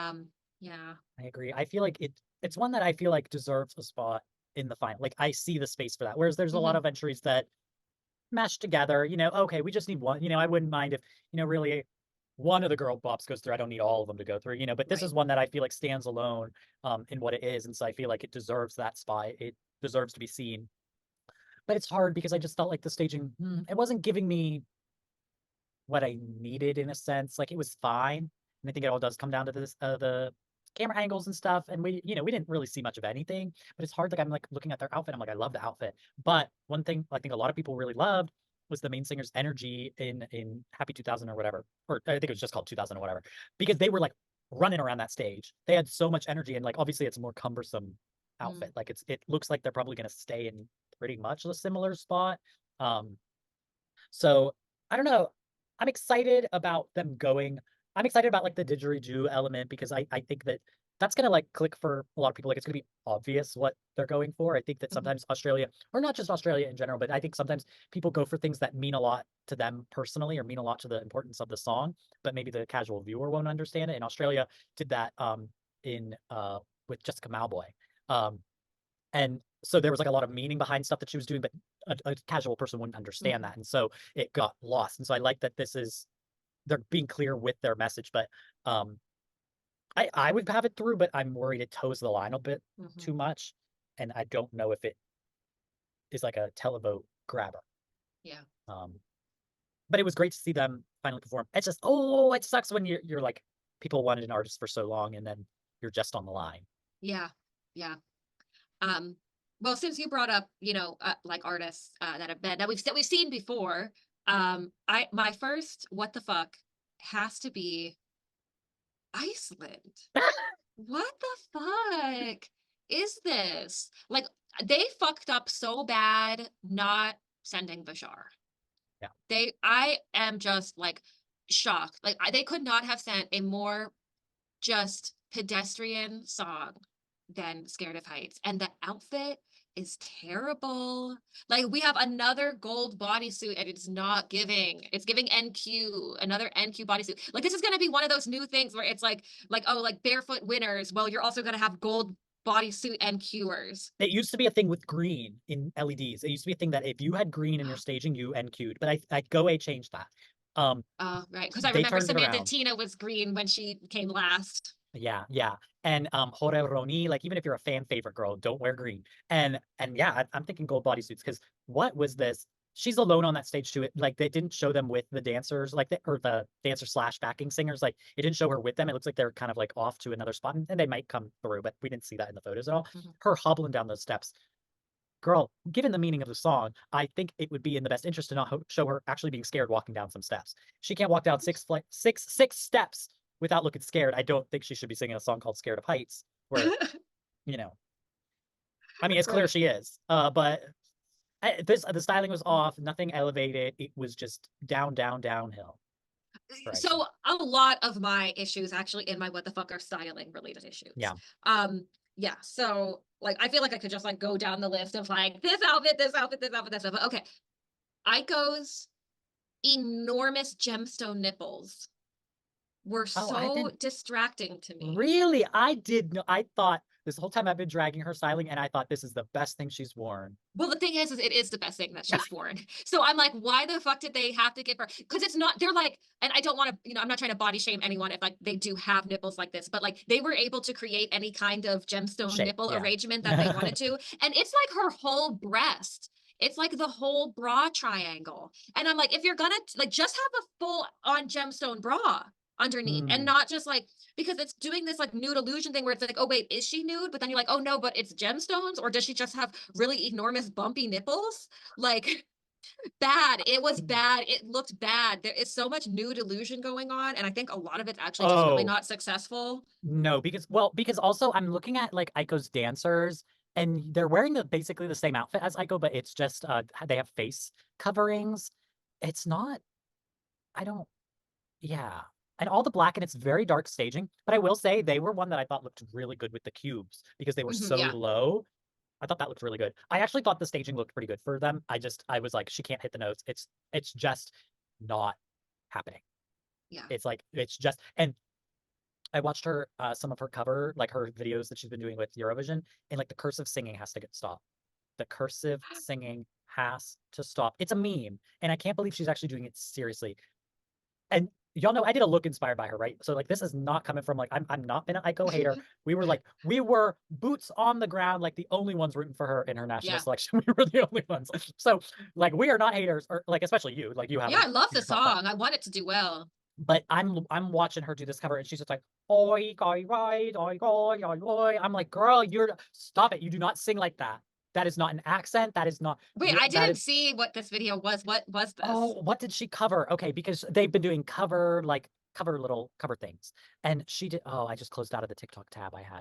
yeah. I agree. I feel like it's one that I feel like deserves a spot in the final. Like I see the space for that. Whereas there's a lot Hmm. of entries that mesh together, okay, we just need one. I wouldn't mind if, really one of the girl bops goes through. I don't need all of them to go through, but this Right. is one that I feel like stands alone in what it is. And so I feel like it deserves that spot. It deserves to be seen. But it's hard because I just felt like the staging, it wasn't giving me what I needed in a sense. Like it was fine. And I think it all does come down to this the camera angles and stuff. And we didn't really see much of anything, but it's hard. Like I'm like looking at their outfit. I'm like, I love the outfit. But one thing I think a lot of people really loved was the main singer's energy in Happy 2000 or whatever. Or I think it was just called 2000 or whatever. Because they were like running around that stage. They had so much energy, and like obviously it's a more cumbersome Mm. outfit. Like it looks like they're probably gonna stay in pretty much a similar spot. Um so I don't know. I'm excited about them going. I'm excited about like the didgeridoo element because I think that that's gonna like click for a lot of people. Like it's gonna be obvious what they're going for. I think that Mhm. sometimes Australia, or not just Australia in general, but I think sometimes people go for things that mean a lot to them personally or mean a lot to the importance of the song, but maybe the casual viewer won't understand it. And Australia did that in with 𝗥𝗏𝘆𝗆 𝗏. And so there was like a lot of meaning behind stuff that she was doing, but a casual person wouldn't understand Mhm. that. And so it got lost. And so I like that they're being clear with their message, but um I would have it through, but I'm worried it toes the line a bit Mhm. too much. And I don't know if it is like a televote grabber. Yeah. Um, but it was great to see them finally perform. It's just, it sucks when you're like people wanted an artist for so long and then you're just on the line. Yeah. Yeah. Um, well, since you brought up, like artists that have been that we've seen before, I my first what the fuck has to be Iceland. What the fuck is this? Like they fucked up so bad not sending 𝗏𝗆. Yeah. I am just like shocked. Like they could not have sent a more just pedestrian song than Scared of Heights. And the outfit is terrible. Like we have another gold bodysuit and it's not giving. It's giving NQ, another NQ bodysuit. Like this is gonna be one of those new things where it's like oh, like barefoot winners. Well, you're also gonna have gold bodysuit NQers. It used to be a thing with green in LEDs. It used to be a thing that if you had green in your staging, you NQ'd. But I 𝗏𝗏𝘆 changed that. Um, Right. Because I they remember turned it Samantha around. Tina was green when she came last. Yeah, yeah. And 𝗏𝗏𝘆𝘆, like even if you're a fan favorite girl, don't wear green. And yeah, I'm thinking gold bodysuits because what was this? She's alone on that stage too. Like they didn't show them with the dancers, like or the dancer slash backing singers. Like it didn't show her with them. It looks like they're kind of like off to another spot, and they might come through, but we didn't see that in the photos at all. Mhm. Her hobbling down those steps, girl. Given the meaning of the song, I think it would be in the best interest to not show her actually being scared walking down some steps. She can't walk down six steps without looking scared. I don't think she should be singing a song called "Scared of Heights," where you know, I mean, it's clear Right. she is, but the styling was off. Nothing elevated. It was just downhill for Iceland. So a lot of my issues actually in my what the fuck are styling related issues. Yeah. Um, yeah, so like I feel like I could just like go down the list of like this outfit, this outfit, this outfit, this outfit. Okay. 𝗏𝗏's enormous gemstone nipples were Oh, I so didn't distracting to me. really. I did know. I thought this whole time I've been dragging her styling, and I thought this is the best thing she's worn. Well, the thing is it is the best thing that she's worn. So I'm like, why the fuck did they have to give her? Because it's not, they're like, and I don't want to, I'm not trying to body shame anyone if like they do have nipples like this, but like they were able to create any kind of gemstone Shape, nipple yeah. arrangement that they wanted to. And it's like her whole breast. It's like the whole bra triangle. And I'm like, if you're gonna like just have a full on gemstone bra underneath and Mm. not just like because it's doing this like nude illusion thing where it's like, oh wait, is she nude? But then you're like, oh no, but it's gemstones, or does she just have really enormous bumpy nipples? Like bad. It was bad. It looked bad. There is so much nude illusion going on, and I think a lot of it's actually just really Oh, not successful. no, because also I'm looking at like 𝗏𝗏's dancers, and they're wearing basically the same outfit as 𝗏𝗏, but it's just they have face coverings. It's not, I don't, yeah. And all the black, and it's very dark staging. But I will say they were one that I thought looked really good with the cubes because they were so Yeah. low. I thought that looked really good. I actually thought the staging looked pretty good for them. I was like, she can't hit the notes. It's just not happening. Yeah. It's like it's just, and I watched her some of her cover, like her videos that she's been doing with Eurovision, and like the cursive singing has to get stopped. The cursive singing has to stop. It's a meme, and I can't believe she's actually doing it seriously. And y'all know I did a look inspired by her, right? So like this is not coming from like I'm not been an 𝗏𝗏 hater. We were boots on the ground, like the only ones rooting for her in her national Yeah. selection. We were the only ones. So like we are not haters, or like especially you, like you Yeah, haven't I love the you're not that. song. I want it to do well. But I'm watching her do this cover, and she's just like, oi, oi, oi, oi, oi, oi, oi. I'm like, girl, you're stop it. You do not sing like that. That is not an accent. That is not Wait, I that didn't is see what this video was. What was this? oh, what did she cover? Okay, because they've been doing cover things. And she did, oh, I just closed out of the TikTok tab I had.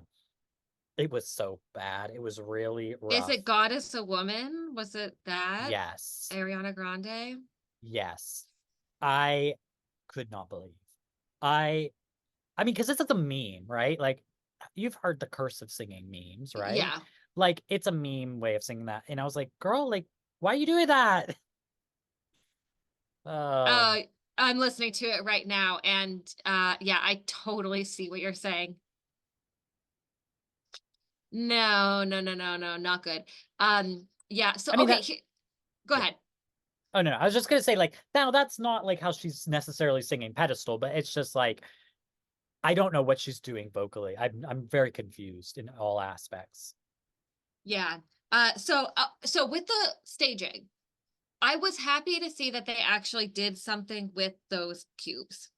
It was so bad. It was really Is rough. it God is a Woman? Was it that? Yes. Ariana Grande? Yes. I could not believe. I I mean, because this is a meme, right? Like you've heard the cursive singing memes, right? Yeah. Like it's a meme way of singing that. And I was like, girl, like, why are you doing that? Uh, Uh, I'm listening to it right now, and yeah, I totally see what you're saying. No, no, no, no, no, not good. Yeah, so I mean okay, that go yeah. ahead. Oh no, I was just gonna say like now that's not like how she's necessarily singing pedestal, but it's just like I don't know what she's doing vocally. I'm very confused in all aspects. Yeah. So with the staging, I was happy to see that they actually did something with those cubes.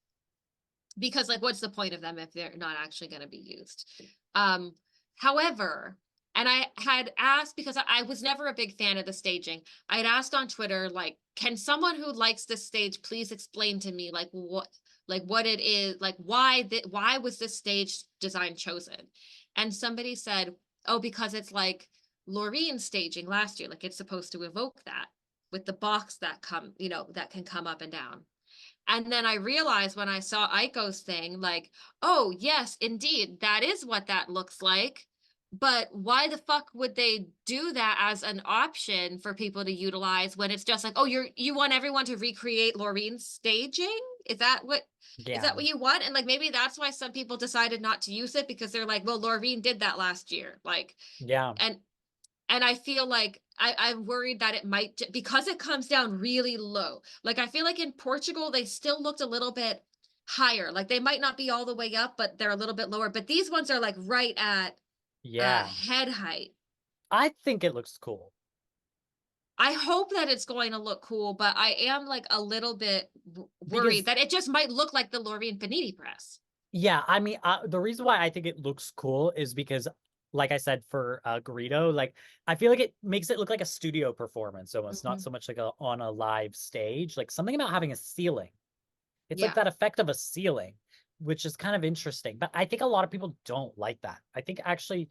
Because like what's the point of them if they're not actually going to be used? Um, however, and I had asked because I was never a big fan of the staging. I had asked on Twitter, like, can someone who likes this stage please explain to me like what it is, like why was this stage design chosen? And somebody said, oh, because it's like Loreen's staging last year, like it's supposed to evoke that with the box that that can come up and down. And then I realized when I saw 𝗏𝗏's thing, like, oh, yes, indeed, that is what that looks like. But why the fuck would they do that as an option for people to utilize when it's just like, oh, you want everyone to recreate Loreen's staging? Is that what Yeah. you want? And like maybe that's why some people decided not to use it because they're like, well, Loreen did that last year. Like, Yeah. and I feel like I'm worried that it might because it comes down really low. Like I feel like in Portugal they still looked a little bit higher. Like they might not be all the way up, but they're a little bit lower. But these ones are like right at Yeah. head height. I think it looks cool. I hope that it's going to look cool, but I am like a little bit worried Because that it just might look like the Loreen Panini press. yeah, I mean, the reason why I think it looks cool is because, like I said, for 𝗏𝗏, like I feel like it makes it look like a studio performance almost, not Mhm. so much like on a live stage. Like something about having a ceiling. It's like Yeah. that effect of a ceiling, which is kind of interesting. But I think a lot of people don't like that. I think actually,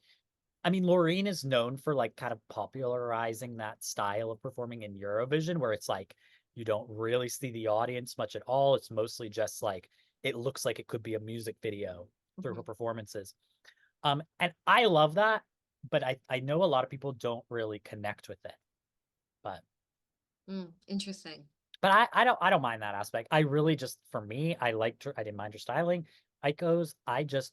I mean, Loreen is known for like kind of popularizing that style of performing in Eurovision, where it's like you don't really see the audience much at all. It's mostly just like it looks like it could be a music video through her Mhm. performances. And I love that, but I know a lot of people don't really connect with it. But Interesting. But I don't mind that aspect. I really just, for me, I didn't mind her styling. 𝗏𝗏𝘅𝘆,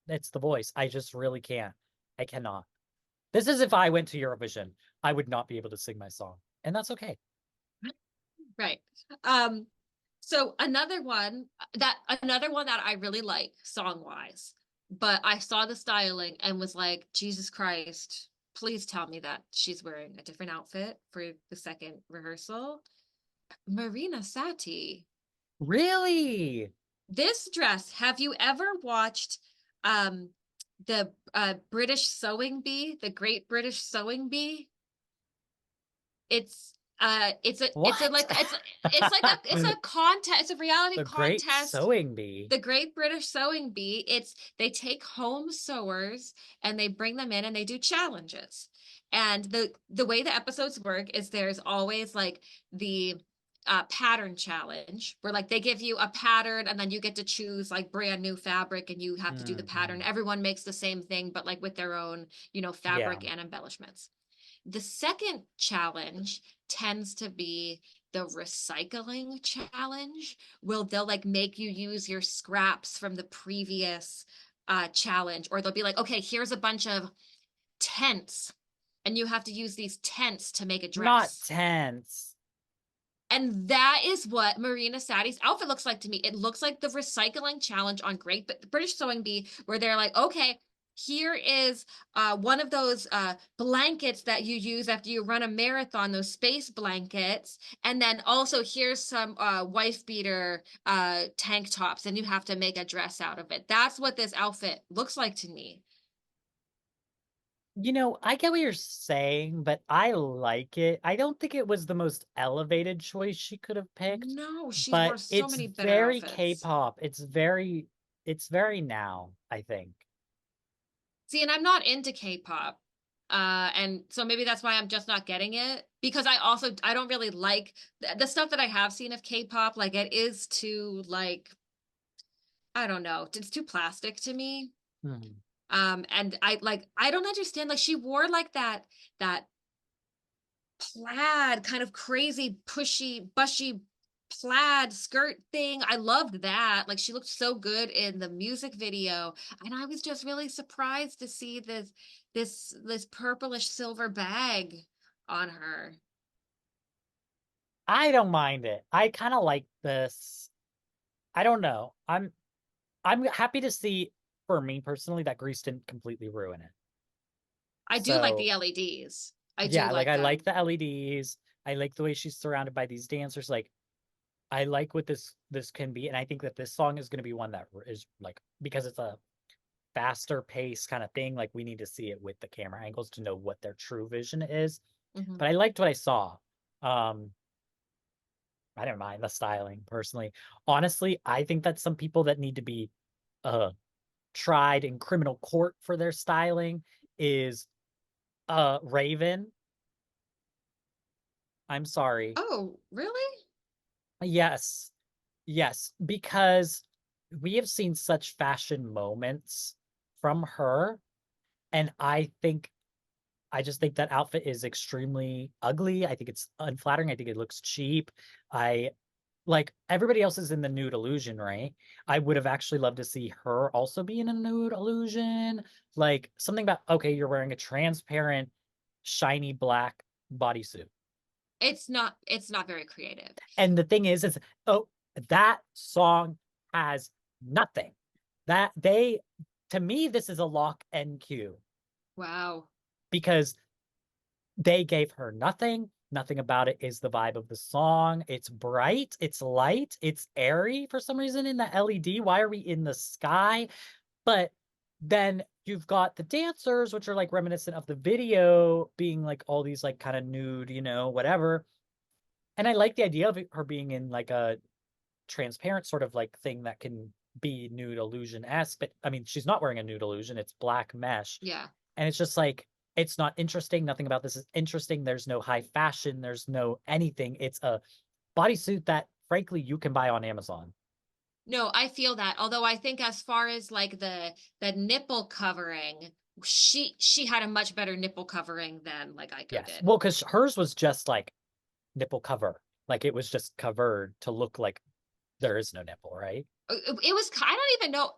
it's the voice. I just really can't. I cannot. This is if I went to Eurovision, I would not be able to sing my song. And that's okay. Right. So another one that I really like song-wise, but I saw the styling and was like, Jesus Christ, please tell me that she's wearing a different outfit for the second rehearsal. Marina Sati. Really? This dress, have you ever watched the British Sewing Bee, the Great British Sewing Bee? It's a What? like it's a contest, it's a reality The Great contest. Sewing Bee. The Great British Sewing Bee, they take home sewers and they bring them in and they do challenges. And the way the episodes work is there's always like the pattern challenge where like they give you a pattern and then you get to choose like brand new fabric and you have to do the pattern. Everyone makes the same thing, but like with their own, Yeah. fabric and embellishments. The second challenge tends to be the recycling challenge. They'll like make you use your scraps from the previous challenge, or they'll be like, okay, here's a bunch of tents, and you have to use these tents to make a Not dress. tense. And that is what Marina Sati's outfit looks like to me. It looks like the recycling challenge on Great British Sewing Bee, where they're like, okay, here is one of those blankets that you use after you run a marathon, those space blankets. And then also here's some wife beater tank tops, and you have to make a dress out of it. That's what this outfit looks like to me. I get what you're saying, but I like it. I don't think it was the most elevated choice she could have picked, No, she's but worn so it's many better very outfits. K-pop. It's very now, I think. See, and I'm not into K-pop. And so maybe that's why I'm just not getting it, because I don't really like the stuff that I have seen of K-pop. Like it is too like, I don't know, it's too plastic to me. Hmm. And I don't understand. Like she wore like that plaid kind of crazy pushy bushy plaid skirt thing. I loved that. Like she looked so good in the music video, and I was just really surprised to see this purplish silver bag on her. I don't mind it. I kind of like this. I don't know. I'm happy to see, for me personally, that Greece didn't completely ruin it. I do like So the LEDs. I do yeah, like like I like them. the LEDs. I like the way she's surrounded by these dancers. Like I like what this can be, and I think that this song is going to be one that is like, because it's a faster pace kind of thing. Like we need to see it with the camera angles to know what their true vision is. Mhm. But I liked what I saw. Um, I didn't mind the styling personally. Honestly, I think that some people that need to be uh tried in criminal court for their styling is Raven. I'm sorry. Oh, really? Yes. Yes, because we have seen such fashion moments from her, and I just think that outfit is extremely ugly. I think it's unflattering. I think it looks cheap. I like everybody else is in the nude illusion, right? I would have actually loved to see her also be in a nude illusion. Like something about, okay, you're wearing a transparent, shiny black bodysuit. It's not very creative. And the thing is, oh, that song has nothing. That they, to me, this is a lock NQ Wow. because they gave her nothing. Nothing about it is the vibe of the song. It's bright, it's light, it's airy for some reason in the LED. Why are we in the sky? But then you've got the dancers, which are like reminiscent of the video, being like all these like kind of nude, whatever. And I like the idea of her being in like a transparent sort of like thing that can be nude illusion-esque. But I mean, she's not wearing a nude illusion, it's black mesh. Yeah. And it's just like, it's not interesting. Nothing about this is interesting. There's no high fashion. There's no anything. It's a bodysuit that, frankly, you can buy on Amazon. No, I feel that. Although I think as far as like the nipple covering, she had a much better nipple covering than like Aiko Yes. did. Well, because hers was just like nipple cover. Like it was just covered to look like there is no nipple, right? It was, I don't even know.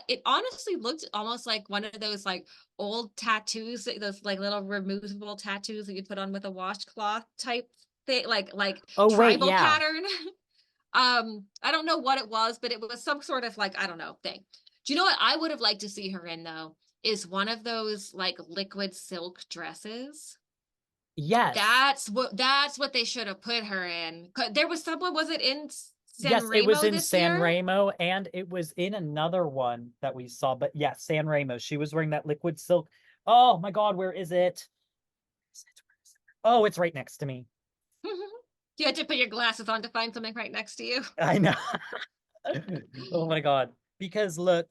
It honestly looked almost like one of those like old tattoos, those like little removable tattoos that you put on with a washcloth type thing, like Oh, wait, tribal yeah. pattern. I don't know what it was, but it was some sort of like, I don't know, thing. Do you know what I would have liked to see her in though? Is one of those like liquid silk dresses. Yes. That's what they should have put her in. There was someone, was it in San Yes, it was Remo in this San year? Remo and it was in another one that we saw. But yeah, San Remo. She was wearing that liquid silk. Oh my God, where is it? Oh, it's right next to me. You had to put your glasses on to find something right next to you. I know. Oh my God. Because look,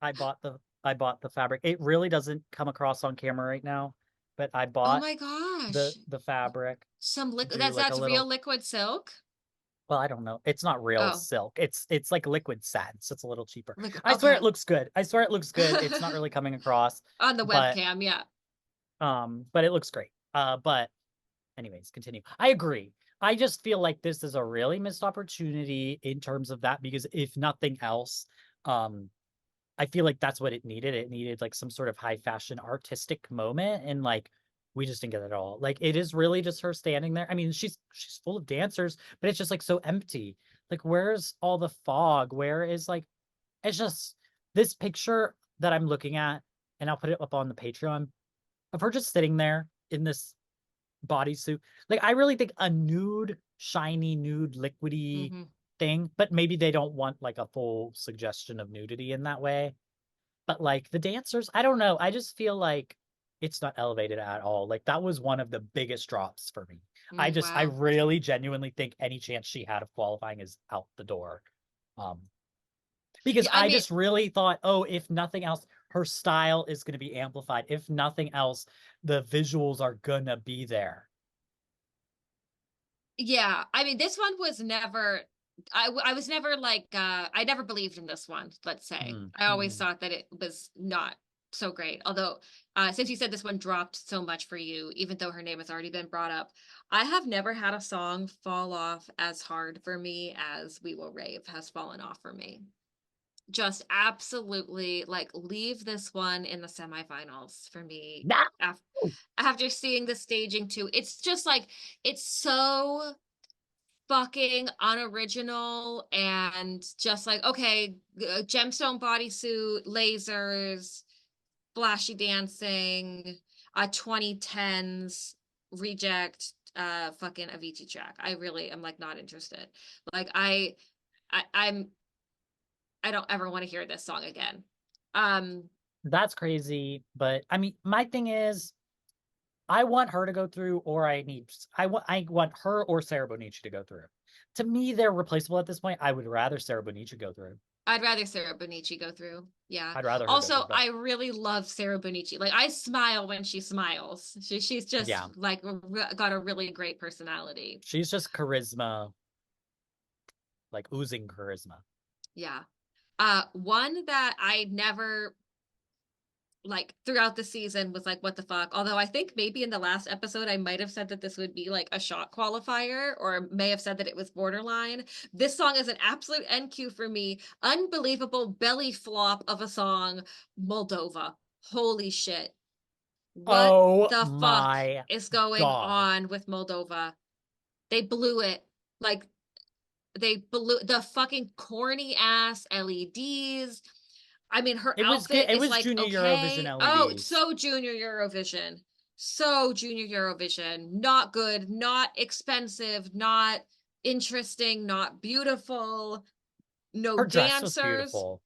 I bought the fabric. It really doesn't come across on camera right now, but I Oh bought my gosh. the fabric Some to liquid, do like a that's real little, liquid silk. well, I don't know. It's not real Oh, silk. It's like liquid satin, so it's a little cheaper. liquid. I swear it Okay. looks good. I swear it looks good. It's not really coming across, On the but webcam, yeah. but it looks great. But anyways, continue. I agree. I just feel like this is a really missed opportunity in terms of that because if nothing else, um I feel like that's what it needed. It needed like some sort of high fashion artistic moment and like we just didn't get it at all. Like it is really just her standing there. I mean, she's full of dancers, but it's just like so empty. Like where's all the fog? Where is like it's just this picture that I'm looking at and I'll put it up on the Patreon of her just sitting there in this bodysuit. Like I really think a nude, shiny, nude, liquidy Hmm. thing, but maybe they don't want like a full suggestion of nudity in that way. But like the dancers, I don't know. I just feel like it's not elevated at all. Like that was one of the biggest drops for me. I Wow. really genuinely think any chance she had of qualifying is out the door. Um, because Yeah, I I mean, just really thought, oh, if nothing else, her style is going to be amplified. If nothing else, the visuals are gonna be there. yeah. I mean, this one was never, I was never like, I never believed in this one, let's say. I always Mm. thought that it was not so great. Although, since you said this one dropped so much for you, even though her name has already been brought up, I have never had a song fall off as hard for me as We Will Rave has fallen off for me. Just absolutely like leave this one in the semifinals for me No. after seeing the staging too. It's just like it's so fucking unoriginal and just like okay, gemstone bodysuit, lasers, flashy dancing, 2010s reject fucking Avicii track. I really am like not interested. Like I'm I don't ever want to hear this song again. Um, That's crazy. But I mean, my thing is, I want her to go through, or I want her or Sarah Bonici to go through. To me, they're replaceable at this point. I would rather Sarah Bonici go through. I'd rather Sarah Bonici go through. Yeah. I'd rather her go through, Also, but I really love Sarah Bonici. Like I smile when she smiles. She's just yeah, like got a really great personality. she's just charisma, like oozing charisma. Yeah. One that I never like throughout the season was like what the fuck, although I think maybe in the last episode I might have said that this would be like a shot qualifier or may have said that it was borderline. This song is an absolute NQ for me. Unbelievable belly flop of a song. Moldova, holy shit, what Oh the fuck my is going God. on with Moldova? They blew it. Like they blew the fucking corny ass LEDs. I mean, her outfit It is was like, Junior Eurovision okay. Oh, it's LEDs. so junior Eurovision. So junior Eurovision. Not good, not expensive, not interesting, not beautiful, no Her dress was dancers. beautiful.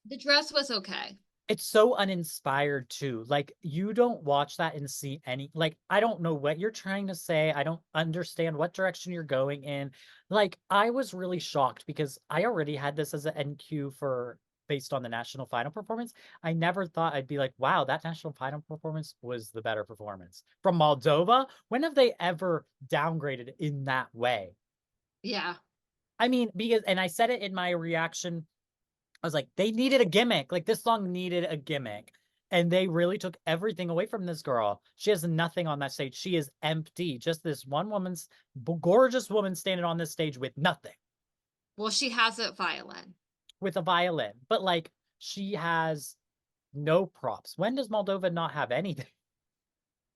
The dress was okay. It's so uninspired too. Like you don't watch that and see any like I don't know what you're trying to say. I don't understand what direction you're going in. Like I was really shocked because I already had this as an NQ for based on the national final performance. I never thought I'd be like, wow, that national final performance was the better performance. From Moldova, when have they ever downgraded in that way? Yeah. I mean, because, and I said it in my reaction, I was like, they needed a gimmick. Like, this song needed a gimmick. And they really took everything away from this girl. She has nothing on that stage. She is empty. Just this one woman's gorgeous woman standing on this stage with nothing. Well, she has a violin. With a violin. But like, she has no props. When does Moldova not have anything?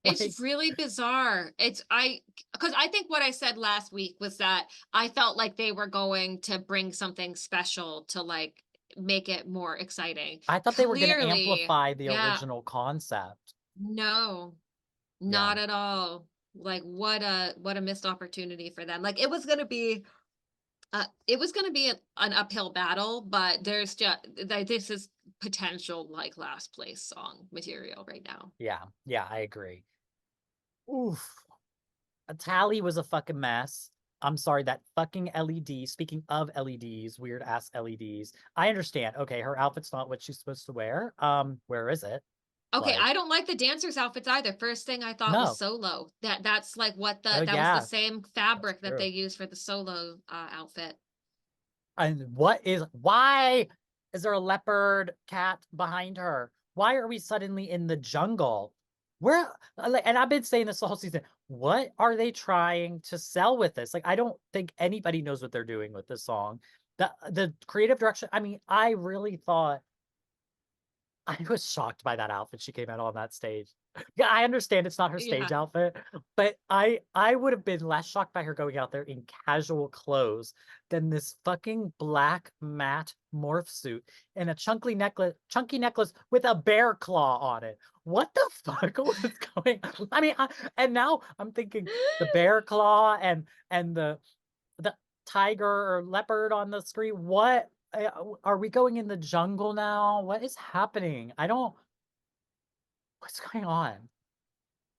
Like, It's really bizarre. Because I think what I said last week was that I felt like they were going to bring something special to like make it more exciting. I thought they were going to Clearly, amplify the yeah, original concept. no, Yeah. not at all. Like what a missed opportunity for them. Like it was going to be an uphill battle, but there's just this is potential like last place song material right now. Yeah. Yeah, I agree. Oof. Tally was a fucking mess. I'm sorry, that fucking LED. Speaking of LEDs, weird ass LEDs. I understand. Okay, her outfit's not what she's supposed to wear. Where is it? Okay, Like, I don't like the dancers' outfits either. First thing I thought was no. solo. That's like what Oh that was the yeah, same that's fabric that they true. used for the solo outfit. And why is there a leopard cat behind her? Why are we suddenly in the jungle? Where, and I've been saying this the whole season. What are they trying to sell with this? Like, I don't think anybody knows what they're doing with this song. The creative direction, I mean, I really thought, I was shocked by that outfit she came out on that stage. Yeah, I understand it's not her stage Yeah. outfit, but I would have been less shocked by her going out there in casual clothes than this fucking black matte morph suit and a chunky necklace with a bear claw on it. What the fuck was going on? I mean, and now I'm thinking the bear claw and the tiger or leopard on the screen. What are we going in the jungle now? What is happening? I don't. What's going on?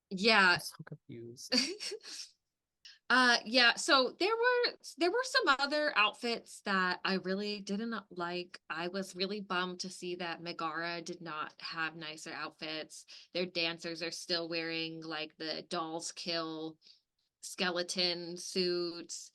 Yeah. I'm so confused. Yeah, so there were some other outfits that I really didn't like. I was really bummed to see that Megara did not have nicer outfits. Their dancers are still wearing like the dolls kill skeleton suits.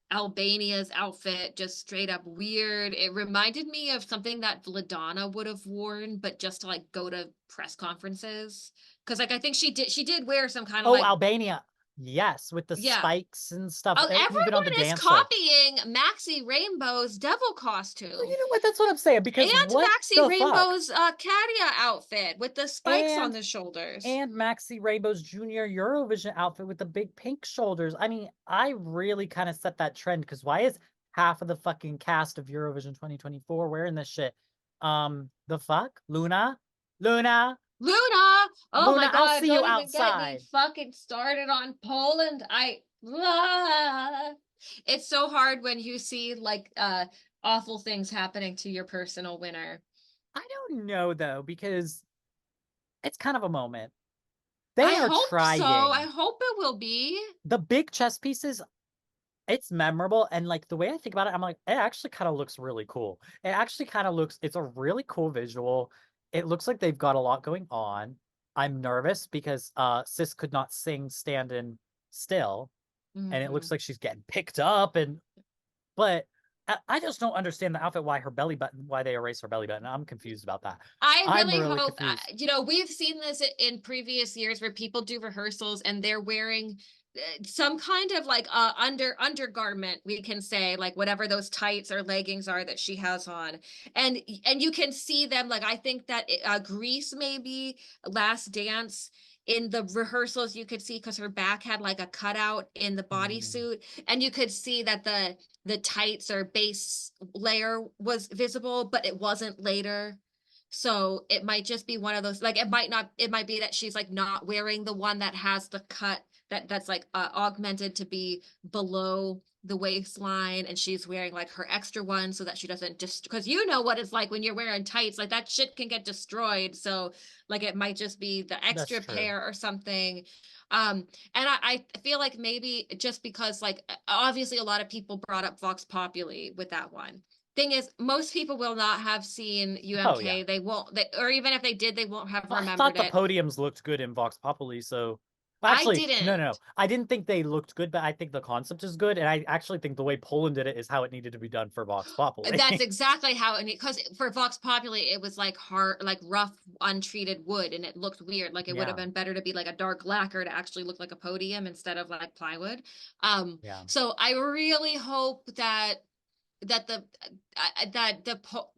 Albania's outfit just straight up weird. It reminded me of something that Vladana would have worn, but just to like go to press conferences. Because like I think she did wear some kind of Oh, like Albania. Yes, with the yeah. spikes and stuff, Oh, even on the everyone is dancer. copying Maxxy Rainbow's devil Well, you costume know what? That's what I'm saying. and Because what Maxxy the fuck? Rainbow's Katia outfit with the spikes on And the shoulders. and Maxi Rainbow's junior Eurovision outfit with the big pink shoulders. I mean, I really kind of set that trend because why is half of the fucking cast of Eurovision 2024 wearing this shit? The fuck? Luna, Luna! Oh my I'll God, see you don't even get me outside. fucking started on Poland. It's so hard when you see like awful things happening to your personal winner. I don't know though, because it's kind of a moment. They I are hope so. I trying. hope it will be. The big chess pieces, it's memorable. And like the way I think about it, I'm like, it actually kind of looks really cool. It actually kind of looks, it's a really cool visual. It looks like they've got a lot going on. I'm nervous because Sis could not sing standing still. And it looks Mhm. like she's getting picked up. But I just don't understand the outfit, why her belly button, why they erase her belly button. I'm confused about that. I I'm really really hope, confused. we've seen this in previous years where people do rehearsals and they're wearing some kind of like undergarment, we can say, like whatever those tights or leggings are that she has on. And you can see them, like I think that Greece maybe Last Dance in the rehearsals you could see because her back had like a cutout in the Mm, bodysuit and you could see that the tights or base layer was visible, but it wasn't later. So it might just be one of those, like it might not, it might be that she's like not wearing the one that has the cut that's like augmented to be below the waistline and she's wearing like her extra one so that she doesn't just because you know what it's like when you're wearing tights, like that shit can get destroyed. So like it might just be the that's extra true. pair or something. And I feel like maybe just because like obviously a lot of people brought up Vox Populi with that one. Thing is, most people will not have seen Oh yeah. UMK. They won't, or even if they did, they won't have Well, I remembered thought the it. podiums looked good in Vox Populi, so Well, I actually, no, didn't. no, no. I didn't think they looked good, but I think the concept is good, and I actually think the way Poland did it is how it needed to be done for Vox Populi. That's exactly how it, because for Vox Populi it was like hard, like rough, untreated wood, and it looked weird. Like it would have Yeah, been better to be like a dark lacquer to actually look like a podium instead of like plywood. yeah, So I really hope that the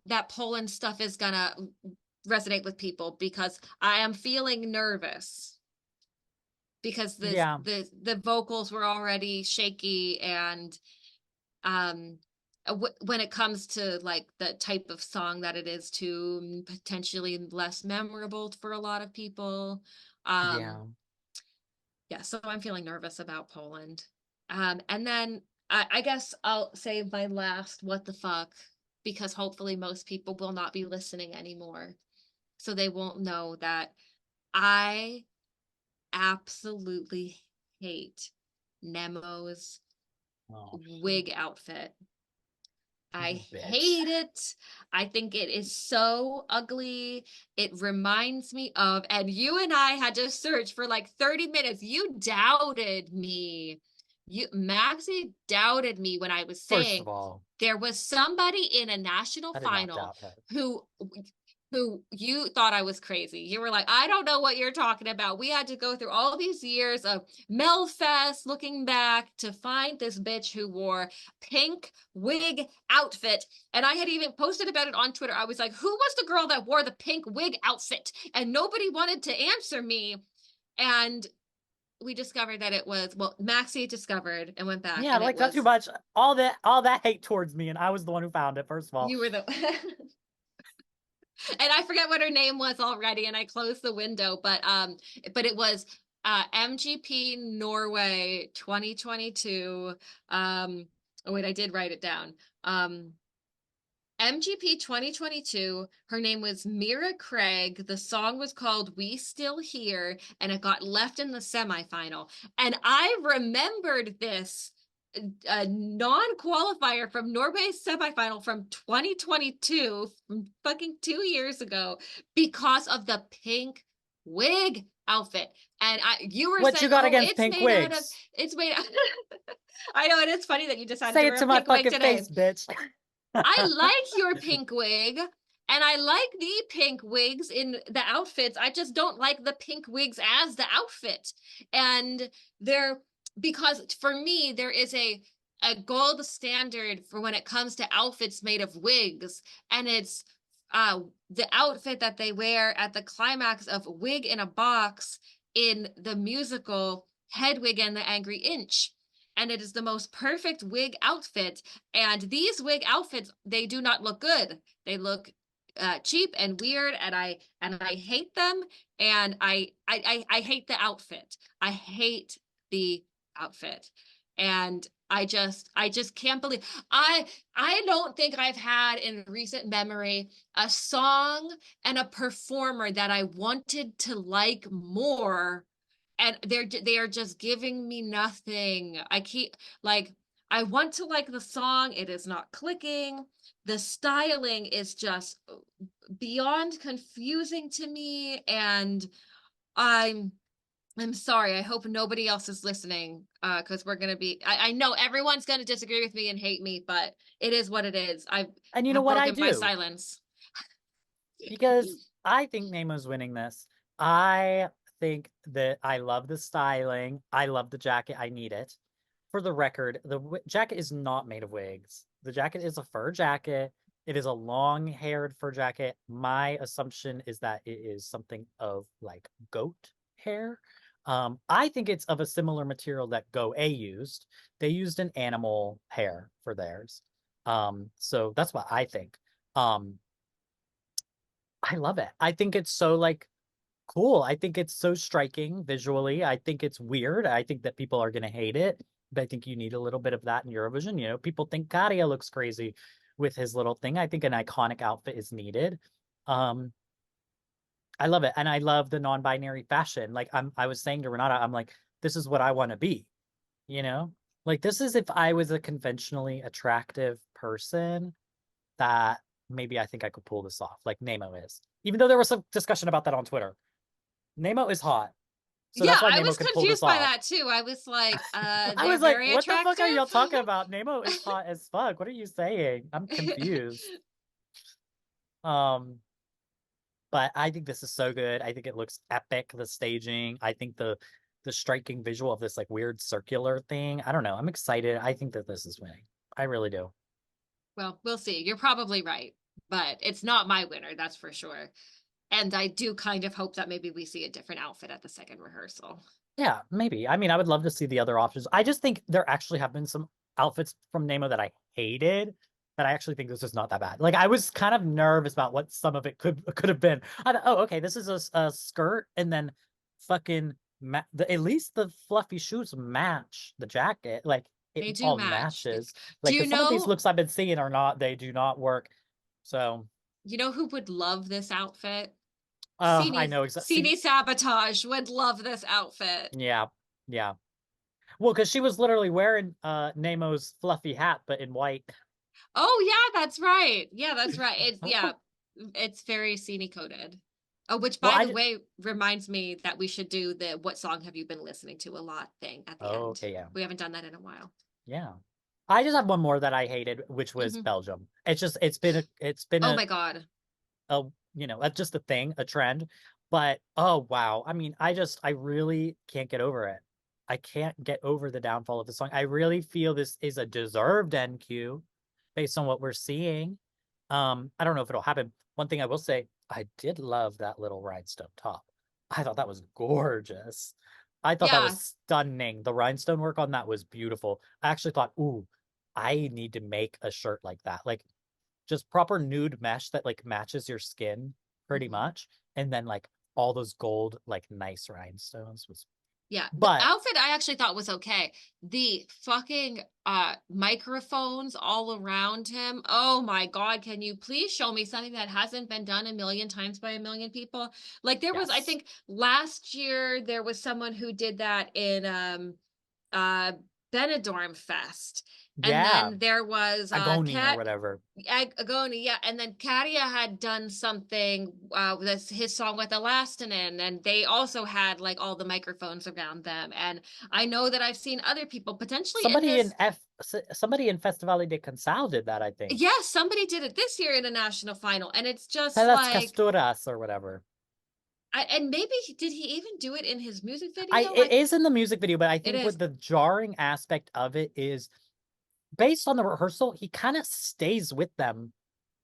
that Poland stuff is gonna resonate with people, because I am feeling nervous because yeah, the vocals were already shaky, and um when it comes to like the type of song that it is, to potentially less memorable for a lot of people. um yeah. yeah, so I'm feeling nervous about Poland. And then I guess I'll say my last what the fuck, because hopefully most people will not be listening anymore, so they won't know that I absolutely hate Nemo's Oh, wig outfit. I you bitch. hate it. I think it is so ugly. It reminds me of, and you and I had to search for like 30 minutes. You doubted me. Maxxy doubted me when I was First saying of all, there was somebody in a national I did not final doubt her. who you thought I was crazy. You were like, I don't know what you're talking about. We had to go through all these years of Melfest looking back to find this bitch who wore pink wig outfit. And I had even posted about it on Twitter. I was like, who was the girl that wore the pink wig outfit? And nobody wanted to answer me. And we discovered that it was, well, Maxxy discovered and went back, Yeah, and it like not too was, much. All that hate towards me, and I was the one who found it. First of all, you were the and I forget what her name was already, and I closed the window, but it was MGP Norway 2022. Oh wait, I did write it down. MGP 2022. Her name was Mira Craig. The song was called We Still Here, and it got left in the semifinal. And I remembered this a non-qualifier from Norway's semifinal from 2022, from fucking 2 years ago, because of the pink wig outfit. And you were what you saying, got oh, against pink wigs? it's made out. I know, and it's funny that you decided Say to it wear to a my pink wig fucking today. face, bitch. I like your pink wig, and I like the pink wigs in the outfits. I just don't like the pink wigs as the outfit. And they're, because for me, there is a gold standard for when it comes to outfits made of wigs, and it's the outfit that they wear at the climax of Wig in a Box in the musical Hedwig and the Angry Inch. And it is the most perfect wig outfit. And these wig outfits, they do not look good. They look cheap and weird, and I hate them. And I hate the outfit. I hate the outfit. And I just can't believe I don't think I've had in recent memory a song and a performer that I wanted to like more, and they are just giving me nothing. I keep like, I want to like the song, it is not clicking. The styling is just beyond confusing to me, and I'm I'm sorry. I hope nobody else is listening, because we're gonna be. I know everyone's gonna disagree with me and hate me, but it is what it is. I And you know have what I broken my do? silence. Because I think Nemo's winning this. I think that I love the styling. I love the jacket. I need it. For the record, the jacket is not made of wigs. The jacket is a fur jacket. It is a long-haired fur jacket. My assumption is that it is something of like goat hair. I think it's of a similar material that 𝗥𝗶𝘆 used. They used an animal hair for theirs. So that's what I think. Um, I love it. I think it's so like cool. I think it's so striking visually. I think it's weird. I think that people are gonna hate it, but I think you need a little bit of that in Eurovision. You know, people think 𝗥𝗏𝘅 looks crazy with his little thing. I think an iconic outfit is needed. Um, I love it. And I love the non-binary fashion. Like I was saying to Renata, I'm like, this is what I want to be, you know? Like this is if I was a conventionally attractive person that maybe I think I could pull this off, like Nemo is. Even though there was some discussion about that on Twitter. Nemo is hot. So Yeah, that's why I Nemo was could pull this confused by off. that too. I was like, I they're was like, very what the fuck are attractive. y'all talking about? Nemo is hot as fuck. What are you saying? I'm confused. Um, but I think this is so good. I think it looks epic, the staging. I think the striking visual of this like weird circular thing. I don't know. I'm excited. I think that this is winning. I really do. Well, we'll see. You're probably right, but it's not my winner, that's for sure. And I do kind of hope that maybe we see a different outfit at the second rehearsal. Yeah, maybe. I mean, I would love to see the other options. I just think there actually have been some outfits from Nemo that I hated, but I actually think this is not that bad. Like I was kind of nervous about what some of it could have been. I thought, oh, okay, this is a skirt, and then fucking at least the fluffy shoes match the jacket. Like it They do all match. matches. Do Like you because some of these know, looks I've been seeing are not. They do not work. So, you know who would love this outfit? I 𝗫𝗍 know exactly. 𝗫𝗍sabotage would love this outfit. Yeah, yeah. Well, because she was literally wearing Nemo's fluffy hat, but in white. Oh yeah, that's right. Yeah, that's right. It's very scene coded. Oh, which Well, by the way reminds me that we should do the what song have you been listening to a lot thing at the oh, end. okay, yeah. We haven't done that in a while. Yeah. I just have one more that I hated, which was Hmm. Belgium. It's just it's been Oh my God. a just a thing, a trend. But oh wow. I mean, I really can't get over it. I can't get over the downfall of the song. I really feel this is a deserved NQ based on what we're seeing. I don't know if it'll happen. One thing I will say, I did love that little rhinestone top. I thought that was gorgeous. I thought that was Yeah, stunning. The rhinestone work on that was beautiful. I actually thought, ooh, I need to make a shirt like that. Like just proper nude mesh that like matches your skin pretty mhm. much. And then like all those gold, like nice rhinestones was, Yeah, the but outfit I actually thought was okay. The fucking microphones all around him. Oh my God, can you please show me something that hasn't been done a million times by a million people? Like there was, I yes. think last year there was someone who did that in uh Benidorm Fest. And Yeah. then there was Agoni or Cat whatever. Agoni, yeah, and then 𝗫𝗫H had done something with his song with Elastinin, and they also had like all the microphones around them. And I know that I've seen other people potentially in this. Somebody in Festivale de Cansao did that, I think. Yes, somebody did it this year in a national final, and it's just Pelas like, Casturas or whatever. and maybe did he even do it in his music I video? it is in the music video, but I It think is. what the jarring aspect of it is based on the rehearsal, he kind of stays with them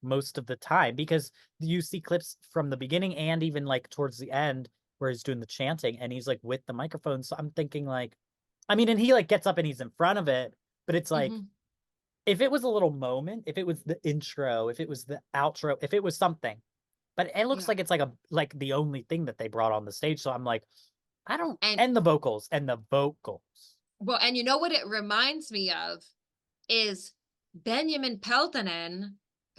most of the time because you see clips from the beginning and even like towards the end where he's doing the chanting and he's like with the microphone. So I'm thinking like, I mean, and he like gets up and he's in front of it, but it's like Mhm. if it was a little moment, if it was the intro, if it was the outro, if it was something, but it looks Yeah, like it's like the only thing that they brought on the stage. So I'm like, I don't, and and the vocals and the vocals. well, and you know what it reminds me of is Benjamin Peltonen,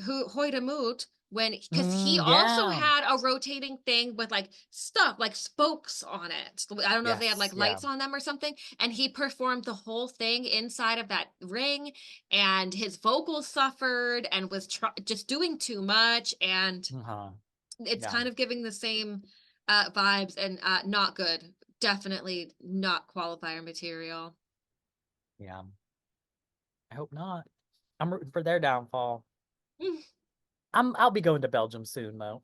who 𝗏𝗏𝘆𝗆 when because he also Yeah. had a rotating thing with like stuff like spokes on it. I don't know if they had Yes. like Yeah. lights on them or something, and he performed the whole thing inside of that ring, and his vocals suffered and was just doing too much, and Uh-huh. it's Yeah. kind of giving the same vibes and not good. Definitely not qualifier material. Yeah. I hope not. I'm rooting for their downfall. I'll be going to Belgium soon, though,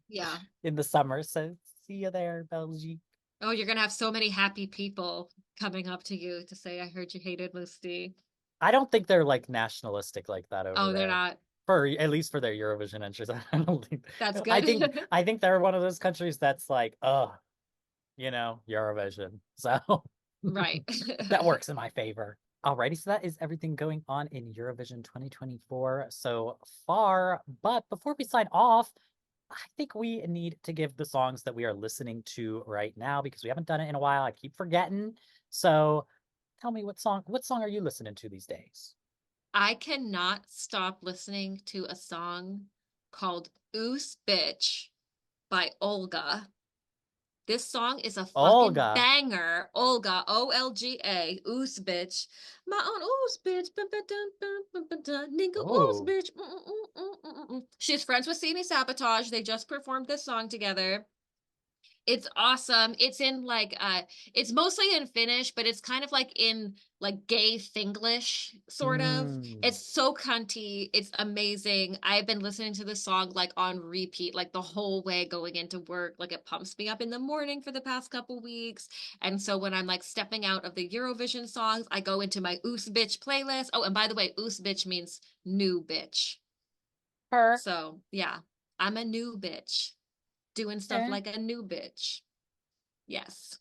Yeah. in the summer. So see you there, Belgium. Oh, you're gonna have so many happy people coming up to you to say, I heard you hated Lucy. I don't think they're like nationalistic like that over Oh, they're there. not. For at least for their Eurovision entries. I don't think That's I good. think I think they're one of those countries that's like, Eurovision. So Right. that works in my favor. Alrighty, so that is everything going on in Eurovision 2024 so far. But before we sign off, I think we need to give the songs that we are listening to right now because we haven't done it in a while. I keep forgetting. So tell me what song are you listening to these days? I cannot stop listening to a song called 𝗫𝗄𝑆 by Olga. This song is a fucking Olga. banger. Olga, Olga, 𝗫𝗄𝑆. My own 𝗫𝗄𝑆. Bum, ba, dum, bum, bum, ba, dum, Nigga Oh, 𝗫𝗄𝑆. She's friends with 𝗫𝗍sabotage. They just performed this song together. It's awesome. It's in it's mostly in Finnish, but it's kind of like in like gay Finglish, sort of. Mm. It's so cunty. It's amazing. I've been listening to this song like on repeat, like the whole way going into work. Like it pumps me up in the morning for the past couple weeks. And so when I'm like stepping out of the Eurovision songs, I go into my 𝗬𝗏𝘅 playlist. Oh, and by the way, 𝗬𝗏𝘅 means new bitch. Her. So yeah, I'm a new bitch doing stuff Eh, like a new bitch. Yes.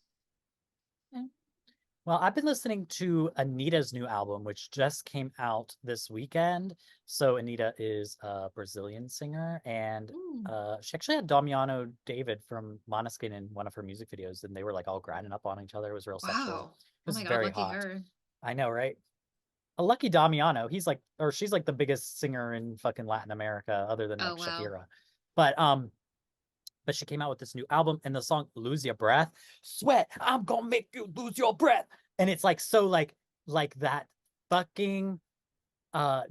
eh. Well, I've been listening to Anitta's new album, which just came out this weekend. So Anitta is a Brazilian singer, and Mm. she actually had Damiano David from Måneskin in one of her music videos, and they were like all grinding up on each other. It was real sexual. Wow. It Oh was my God, very lucky hot. her. I know, right? A lucky Damiano. He's like, or she's like the biggest singer in fucking Latin America, other than Oh like wow. Shakira. But but she came out with this new album, and the song "Lose Your Breath," sweat, I'm gonna make you lose your breath, and it's like so like that fucking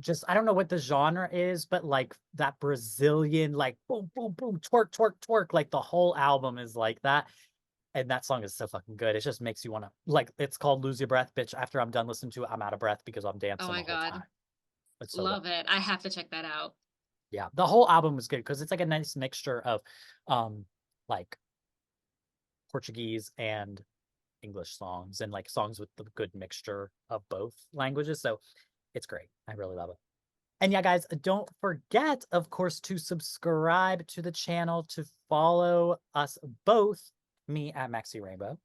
just I don't know what the genre is, but like that Brazilian like boom boom boom twerk twerk twerk, like the whole album is like that. And that song is so fucking good. It just makes you want to like it's called Lose Your Breath, bitch. After I'm done listening to it, I'm out of breath because I'm Oh dancing the my whole God. time. It's so good. Love it. I have to check that out. Yeah. The whole album is good because it's like a nice mixture of like Portuguese and English songs and like songs with the good mixture of both languages. So it's great. I really love it. And yeah, guys, don't forget, of course, to subscribe to the channel, to follow us both, me at 𝗥𝗶𝗍 Rainbow,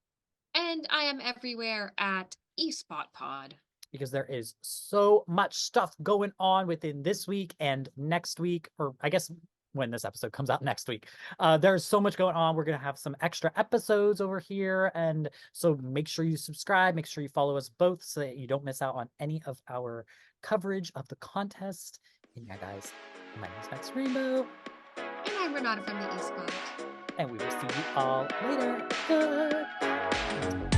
And I am everywhere at 𝗫𝗏𝘆Pod. because there is so much stuff going on within this week and next week, or I guess when this episode comes out next week. There's so much going on. We're going to have some extra episodes over here. And so make sure you subscribe, make sure you follow us both so that you don't miss out on any of our coverage of the contest. And yeah, guys, my name is 𝗥𝗏𝘅𝘆 Rainbow, And I'm Renata from the 𝗫𝗏𝘅𝘆. and we will see you all later. Goodbye.